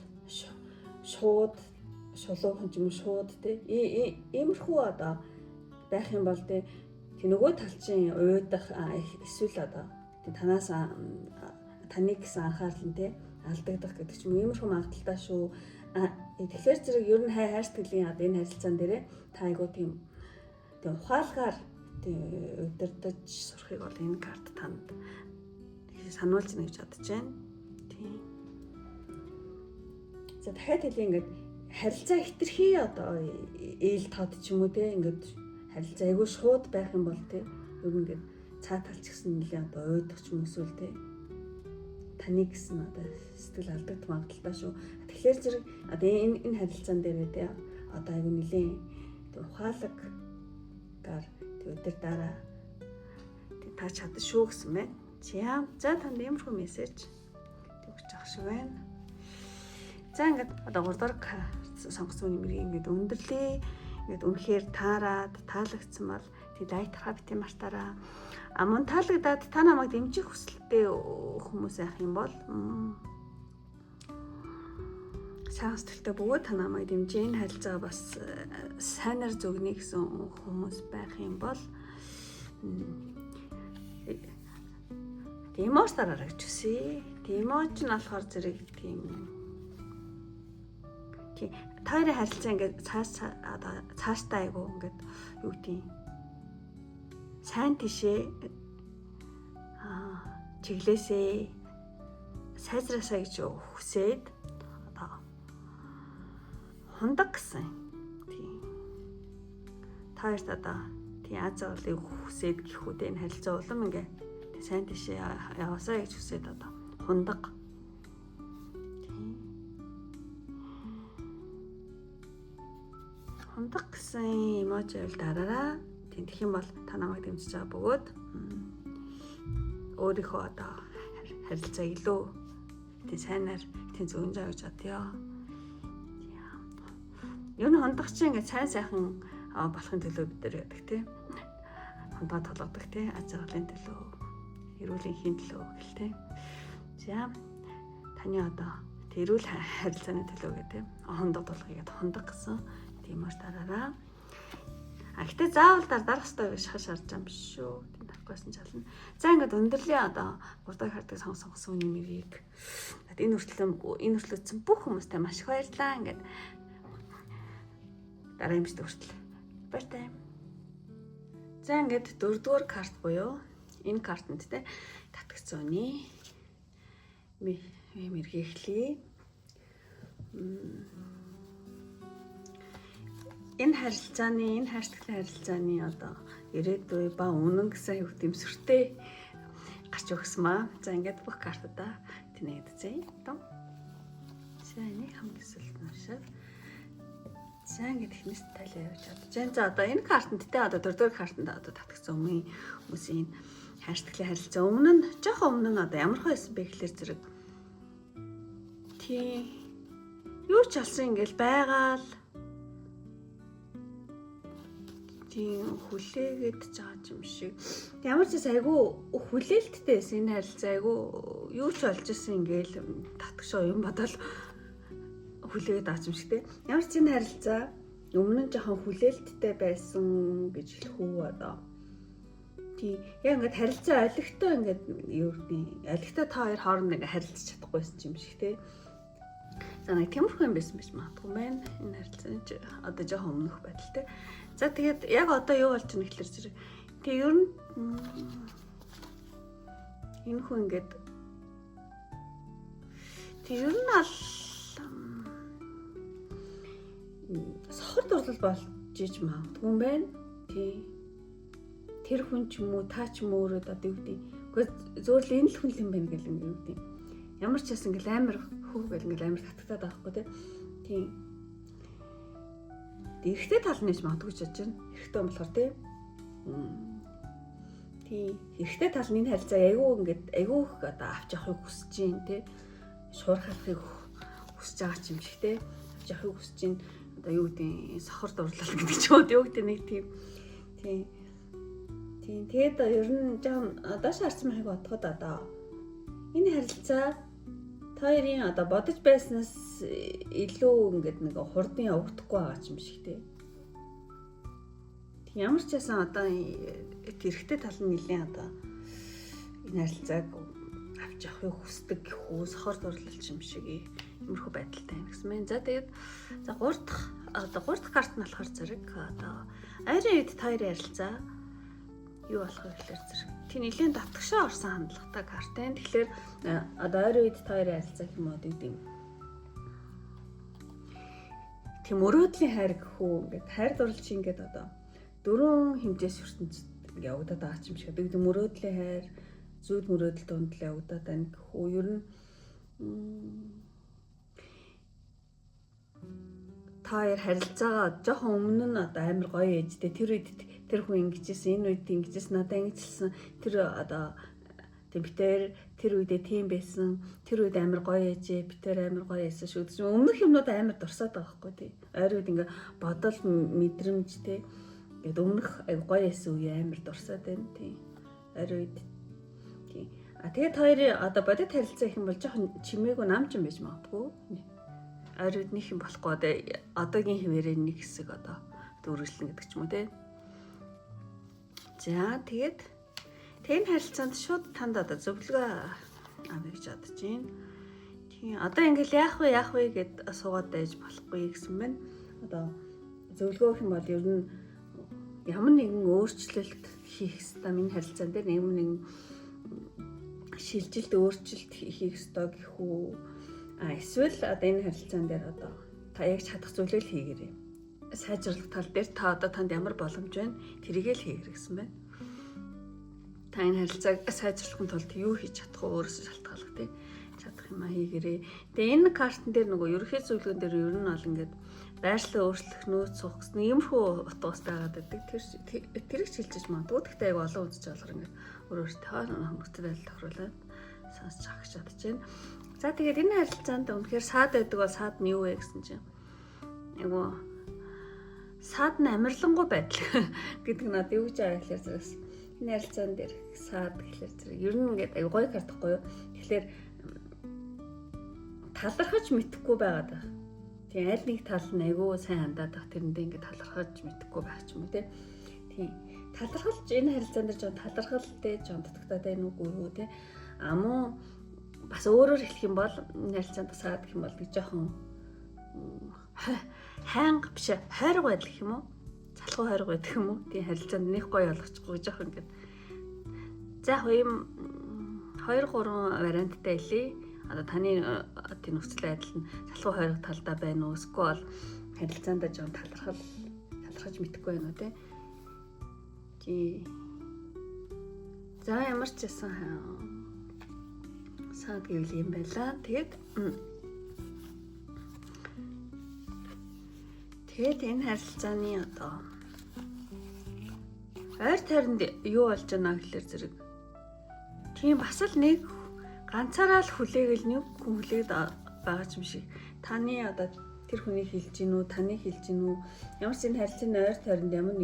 шууд шулуухан ч юм уу шууд тий иймэрхүү одоо байх юм бол тий нөгөө талчин уйдах эсвэл одоо танаас таныг гэсэн анхаарал нь тий алдагдах гэдэг ч юм уу иймэрхүү магадaltaа шүү. Тэгэхээр зэрэг ер нь хайр сэтгэлийн одоо энэ харилцаан дээрээ та айгуу тийм ухаалгаар удирдах сурахыг бол энэ карт танд сануулж байна гэж бодож байна. Тийм. За дахиад хэлээ ингээд харилцаа хитрхи одоо ээл тод ч юм уу тий ингээд харилцаа айгүй шууд байх юм бол тий ер нь ингээд цаа талч гэсэн нэлээ одоо уйдах ч юм эсвэл тий таны гэсэн одоо сэтгэл алдагдах магадaltaа шүү. Тэгэхээр зэрэг одоо энэ харилцаан дээрээ тий одоо айгүй нэлээ ухаалаггаар өдөр дараа та чадсан шүү гэсэн байна. За танд иймэрхүү мессеж өгч ах шиг байна. За ингээд одоо 3 дахь сонгосон нэмрийг ингээд өндөрлөө. Ингээд үнэхээр таарад таалагдсан бол тэг лайкхаа бити мартаараа. Мөн таалагдаад та намайг дэмжих хүсэлтэй хүмүүс байх юм бол сайн сэтгэлтэй бөгөөд та намайг дэмжиж энэ харилцаа бас сайнаар зөвгнө гэсэн хүмүүс байх юм бол Тимоос дараарай гэж үсэ. Тимооч нь болохоор зэрэг тийм таарийн харилцаа ингээд цааштай айгу ингээд юу гэдэг сайн тишээ чиглээсээ сайжраасаа гэж хүсээд одоо хундаг гэсэн тийм таарт одоо тийм азуулыг хүсээд гэхүүд энэ харилцаа улам ингээд сайн тишээ яваасаа гэж хүсээд одоо хундаг хундаг гэсэн эможи бол дараараа тэгэх юм бол та намайг дэмжиж байгаа бөгөөд өөрийнхөө одоо харилцаа илүү тийм сайнаар тийм зөвөн заа гэж бодъё. Юу н хундаг чинь ингээд сайн сайхан болохын төлөө бид нар яадаг тийм хундаа толгодог тийм аз жаргалын төлөө эрүүл энхийн төлөө гэл тийм. За таны одоо эрүүл харилцааны төлөө гэдэг хундаг толгоёгээд хундаг гэсэн тиймээс дараараа. Гэхдээ заавал дарах хэрэгтэй гэж шаарч байгаа юм биш шүү. Тийм дарахгүйсэн чална. За ингээд өндөрлөө одоо 3 дахь хардыг сонгосон нэмрийг. Энэ хүртлэн бүх хүмүүстээ маш их баярлалаа. Ингээд дараагийн биштэй хүртэл баяртай. За ингээд 4-р карт буюу энэ картанд те татгцсан үний мэргэхлээ. Энэ харилцааны хайр сэтгэлийн харилцааны одоо ирээдүй ба үнэн гэсэн аюу тэмсвэртэй гарч өгсөн маа. За ингээд бүх картуудаа тэнэгдэцээ. За энийг хамгийн сүүлд нь уншаад. За ингээд эхнээс тайлаа явуулж чадж байна. За одоо энэ картанд те одоо 4-р картанд одоо татгцсан хүмүүсийн хайр сэтгэлийн харилцаа өмнө нь жоохон өмнө нь одоо ямархаа байсан бэ гэхэлэр зэрэг тий юу ч алсан ингээл байгаал тийм хүлээгээд байгаа юм шиг. Ямар ч айгүй хүлээлттэй байсан энэ харилцаа айгүй юу ч болж исэн ингээл татгшоо юм бодол хүлээгээд байгаа юм шиг те. Ямар ч энэ харилцаа өмнө нь жоохон хүлээлттэй байсан гэж хэлэх үү одоо. Тийм яг ингээд харилцаа олигтой ингээд юу гэдэг олигтой та хоёр хооронд ингээд харилцаж чадахгүйсэн юм шиг те. За нэг тиймэрхүү юм байсан биш магадгүй байна. Энэ харилцааны одоо жоохон өмнөх байдалтай. За тэгээд яг одоо юу болж байна гэхэлэр зэрэг тэг ер нь энэ хүн ингээд тэг ер нь аль сохор дурлал болж иж магадгүй юм байна. Тий. Тэр хүн ч юм уу та ч юм уу өөрөө одоо юу гэдэг. Гэхдээ зөвөр л энэ л хүн юм байна гэл юм юу гэдэг. Ямар ч байсан ингээл амар хүүгээл ингээл амар татгатаад байгаа хгүй тий. Эрэгтэй тал нь ч магадгүй ч гэж байна. Эрэгтэй юм болохоор тий. Тий. Эрэгтэй тал нь энэ харилцаа айгүй ингээд айгүй их одоо авч явахыг хүсэж юм тий. Шуурхахыг хүсэж байгаа юм шиг тий. Авч явахыг хүсэж юм. Одоо юу гэдэг сохор дурлал гэдэг ч юу гэдэг нэг тийм тий. Тийм тэгээд ер нь жаа доош харсан маяг бодоход одоо энэ харилцаа хоёрын одоо бодож байснаас илүү ингээд нэг хурдан явагдахгүй байгаа юм шиг тий. Тэг ямар ч байсан одоо эрэгтэй тал нь нэлийн одоо энэ харилцааг авч явахыг хүсдэг гэхүү сохор дурлал юм шиг иймэрхүү байдалтай юм гэсэн мэн. За тэгээд за 3 дахь карт нь болохоор зэрэг одоо ойрын үед хоёрын харилцаа юу болох вэ гэхээр зэрэг тийм нэлийн татгшаа орсон хандлагатай карт байна. Тэгэхээр одоо ойрын үед хоёрын харилцаа гэх юм уу гэдэг юм. Тийм өрөөдлийн хайр гэхүү ингээд хайр дурлалч ингээд одоо 4 хэмжээс ертөнцид явагдаад байгаа юм шиг. Тэгээд мөрөөдлийн хайр, зүйд мөрөөдөл донд л явагдаад байна гэхүү. Ер нь та хоёр харилцаагаа жоохон өмнө нь одоо амар гоё ээжтэй тэр үед тэр хүн ингэжсэн, энэ үед ингэжсэн, надад ингэжсэн тэр одоо тийм битээр тэр үедээ тийм байсан, тэр үед амар гоё ээжээ, битээр амар гоё эсэн шүү гэж өмнөх юмнууд амар дурсаад байгаа байхгүй тий. Ойр үед ингээ бодол мэдрэмж тий. Ингээд өмнөх гоё эсэн үе амар дурсаад байна тий. Ойр үед тий. Тэгээд хоёрын одоо бодит харилцаа их юм бол жоохон чимээгүй намч юм байж магадгүй. Ойр үед нэг юм болохгүй одоогийн хэвээрээ нэг хэсэг одоо дөрвөлнө гэдэг ч юм уу тий. За тэгээд энэ харилцаанд шууд танд одоо зөвлөгөө авъя гэж бодож байна. Тийм одоо ингээл яах вэ гэд суугаад байж болохгүй гэсэн мэн. Одоо зөвлөгөө юм бол ер нь ямар нэгэн өөрчлөлт хийх ёстой энэ харилцаан дээр ямар нэгэн шилжилт өөрчлөлт хийх ёстой гэхүү. Эсвэл одоо энэ харилцаан дээр одоо та яг чадах зүйлээ л хийгээрэй. Сайжруулах тал дээр та одоо танд ямар боломж байна? Тэрийг л хийгэр гэсэн байна. Та энэ харилцааг сайжруулахын тулд юу хийж чадах вэ? Өөрөөсөө шалтгааллах тий. Чадах юм хийгэрээ. Тэгээ энэ картн дээр нөгөө ерөнхий зөвлөгөөн дээр ер нь бол ингээд байршлаа өөрчлөх, нөөц суух гэсэн иймэрхүү утгаас байгаад байдаг. Тэр их шилжиж магадгүй. Гэхдээ аяг олон үзэж болохоор ингээд өөрөөсөө хүмүүстээ айл тохируулаад сонсож авах гэж бодож байна. За тэгээд энэ харилцаанд үнэхээр саад байдаг бол саад нь юу вэ гэсэн чинь айгу саад нь амарлингуй байдал гэдэг нь одоо юу гэж байгаа гэхээр зэрэг энэ харилцаан дээр саад гэхэлэр зэрэг ер нь ингээд айгу гоё картахгүй юу. Тэгэхээр талархаж мэдэхгүй байгаад байна. Тийм аль нэг тал нь айгу сайн хандаад байх тэрэндээ ингээд талархаж мэдэхгүй байх ч юм уу тийм. Талархалж энэ харилцаан дээр жоон талархалтай жоон дутагтаад байна уу гүрүү тийм. Амуу бас өөрөөр хэлэх юм бол энэ харилцаанд саад гэх юм бол нэг жоохон хайнга биш хайрга байдал гэх юм уу? Залхуу хайрга байдаг юм уу? Тийм харилцаанд нэг гоё болгочихгүй жоохон ингээд. За ийм 2-3 варианттай хэлье. Одоо таны тийм нөхцөл байдал нь залхуу хайрга талдаа байна уу? Эсвэл харилцаанд жоохон талархаж мэдэхгүй байна уу те? Тий. За ямар ч байсан саад гэвэл юм байла. Тэгээд энэ харилцааны одоо ойр тайранд юу болж байна гэхэлэр зэрэг тийм бас л нэг ганцаараа л хүлээгэл нэг хүн хүлээд байгаа юм шиг таны одоо тэр хүний хэлж гин үү, таны хэлж гин үү, ямар ч энэ харилцааны ойр тойронд ямар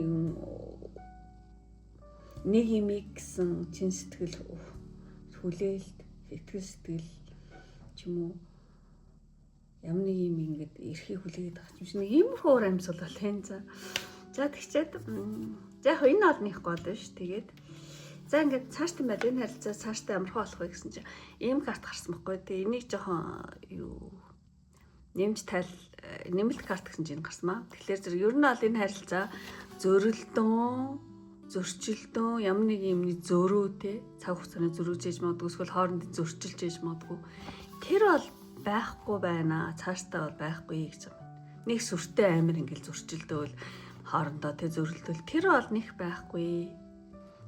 нэг юмыг гэсэн чин сэтгэл хүлээлт, итгэл сэтгэл ч юм уу ямар нэг юм ингээд эрхийг хүлээгээд байгаа юм шиг нэг иймэрхүү уур амьсгал бол энэ за тэгчээд за яг энэ бол нэг гол биш тэгээд за ингээд цааштай байл энэ харилцаа цааштай амархуу болох вэ гэсэн чинь ийм карт гарсан байхгүй тэгээ энийг жоохон юу нэмэлт карт гэсэн чинь гарсан маа тэгэхээр зэрэг ер нь бол энэ харилцаа зөрчилдөө ямар нэг юмны зөрүүтэй цаг хугацааны зөрүүж ээж магадгүй эсвэл хоорондын зөрчилж ээж магадгүй тэр бол байхгүй байна цааштай бол байхгүй гэж байна. Нэг сүртэй амир ингээл зөрчилдөөл хоорондоо тэ зөрөлдөл тэр бол нэг байхгүй.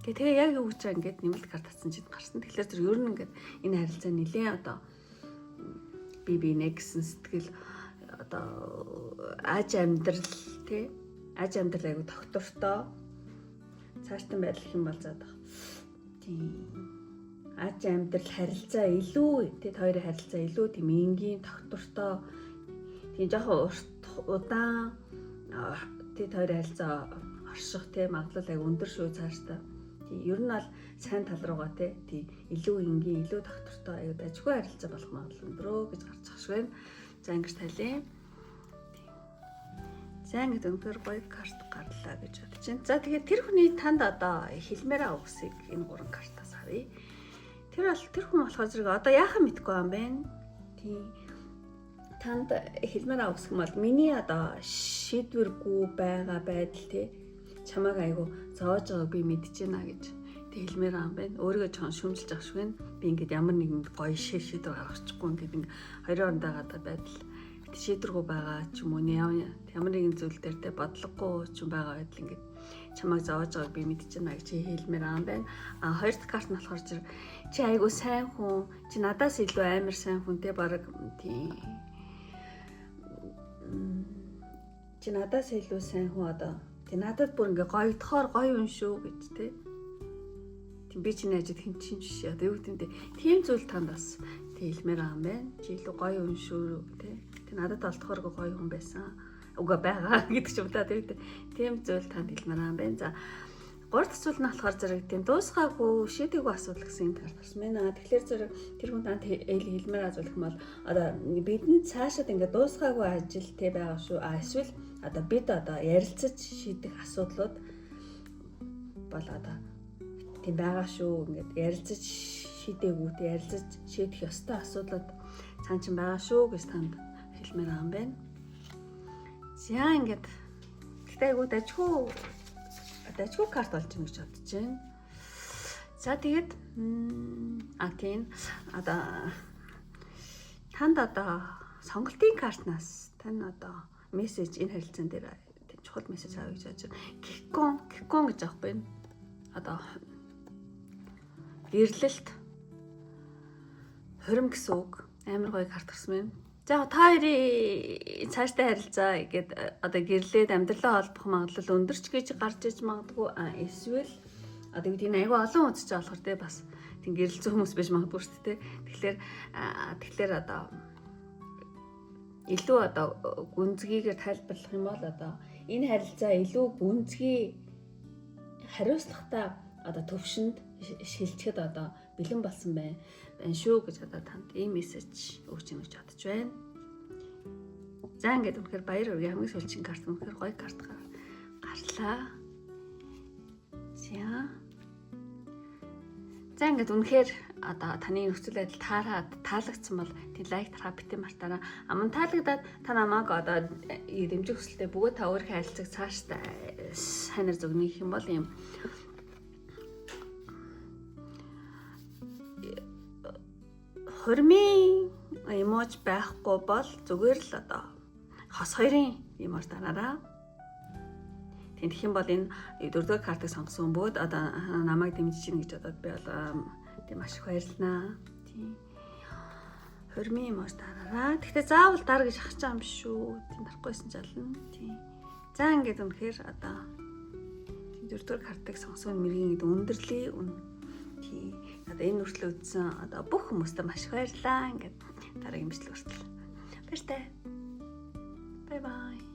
Тэгээ яг юу гэж ингээд нэмэлт карт татсан чинь гарсан. Тэгэхээр зөв ер нь ингээд энэ харилцаа нэлээ одоо би нэгсэн сэтгэл одоо аж амьдрал тэ аж амьдрал айгу доктортой цааштай байдал хэм бол заад баг. Тийм аж амьдрал харилцаа илүү тэд хоёрын харилцаа илүү тийм энгийн доктортой тийм жоохон урт удаан тэд хоёрын харилцаа орших тийм магадлал айгу өндөр шүү цааштай. Тийм ер нь бол сайн тал руугаа тийм илүү энгийн илүү доктортой айгу дажгүй харилцаа болох магадлал өндөрөө гэж гарч байгаа шүү байна. За ингэж тайлээ. За ингэж өндөр гоё карт гарлаа гэж бодож байна. За тэгээд тэр хүний танд одоо хэлмээрээ өгсөйг энэ гурван картаас авъя. Тэр хүн болохоор зэрэг одоо яахан мэдгүй юм бэ? Тийм танд хэлмээрээ өгсөх юм бол миний одоо шийдвэргүй байгаа байдал тий чамайг айгу зоож байгааг би мэдэж байна гэж тэг хэлмээр байгаа юм байна. Өөрийгөө жоохон шүүмжилж авах шиг байна. Би ингээд ямар нэгэн гоё шийдвэр гаргачихгүй ингээд ингээд хоёрын орондоо гадаг байдал шийдвэргүй байгаа ч юм уу ямар нэгэн зүйл дээр тэ бодлогогүй ч юм байгаа байдал ингээд чамайг зоож байгааг би мэдэж байна гэж хэлмээр байгаа юм байна. Хоёр дахь карт нь болохоор зэрэг чи айгу сайн хүн чи надаас илүү амар сайн хүн тэ баг тийм чи надаас илүү сайн хүн одоо тэг надад бүр ингээ гоёдохоор гоё юм шүү гэж тэ. Тэг би чиний ажид хэн чинь биш одоо юу гэдэг тийм зүйл танд бас хэлмээр байгаа юм байна. Чи илүү гоё юм шүү тэ. Тэг надад олдохоор гоё хүн байсан. Уга байгаа гэдэг ч юм та тийм зүйл танд хэлмээр байгаа юм байна. За гурав дахь зүйл нь болохоор зэрэг тийм дуусгаагүй шийдэггүй асуудал гэсэн карт гарсан байна. Тэгэхээр зэрэг тэр хүн танд хэлмээр азуулах юм бол одоо бидэнд цаашаад ингээ дуусгаагүй ажил тэ байгаа шүү. Эсвэл одоо бид одоо ярилцаж шийдэх асуудлууд бол одоо тийм байгаа шүү. Ингээд ярилцаж шийдэггүй тэ ярилцаж шийдэх ёстой асуудлууд цаан чин байгаа шүү гэж танд хэлмээр байгаа юм байна. За ингээд гэхдээ айгуу дажгүй карт болж байгаа гэж бодож байна. За тэгээд тийм одоо танд одоо сонголтын картнаас тань одоо мессеж энэ харилцаан дээр чухал мессеж авъя гэж бодож байна. Кикон гэж аахгүй юм. Одоо эрлэлт хурим гэсэн үг амар гоё карт гарсан байна. За та хоёрын цааштай харилцаа гэдэг одоо гэрлээд амьдралаа холбох магадлал өндөрч гэж гарч иж магадгүй эсвэл одоо бид энэ айгүй олон үзэж байгаа болохоор те бас тийм гэрэлцэн хүмүүс биш магадгүй шүү дээ. Тэгэхээр одоо илүү одоо гүнзгийгээр тайлбарлах юм бол одоо энэ харилцаа илүү гүнзгий хариуцлагатай одоо төвшөнд шилжихэд одоо бэлэн болсон байна шүү гэж одоо танд ийм мессеж өгч юм гэж бодож байна. За ингээд үнэхээр баяр хүргэе. Хамгийн сүүлчийн карт үнэхээр гоё карт гарлаа. За ингээд үнэхээр одоо таны нөхцөл байдал таалагдсан бол тийм лайк тараа битэн мартаараа. Аман таалагдаад та намайг одоо дэмжих хүсэлтэй бөгөөд та өөрийнхөө харилцааг цаашдаа сайнаар зөгнөх юм бол юм хормын эможи байхгүй бол зүгээр л одоо хос хоёрын эмож дараараа. Тэгэх юм бол энэ дөрөвдүгээр картыг сонгосон бөгөөд одоо намайг дэмжиж гин гэж бодоод би бол тийм маш их баярлнаа. Тийм. Хормын эмож дараараа. Гэхдээ заавал дар гэж ахчих юм шүү. Тийм дарахгүйсэн жаална. Тийм. За ингээд үнэхээр одоо дөрөвдүгээр картыг сонгосон мэргийн өндөрлөе. Тийм. Одоо энэ үртлээ үзсэн одоо бүх хүмүүстээ маш их баярлалаа. Ингээд дараагийн бичлэг хүртэл. Баяртай. Bye bye.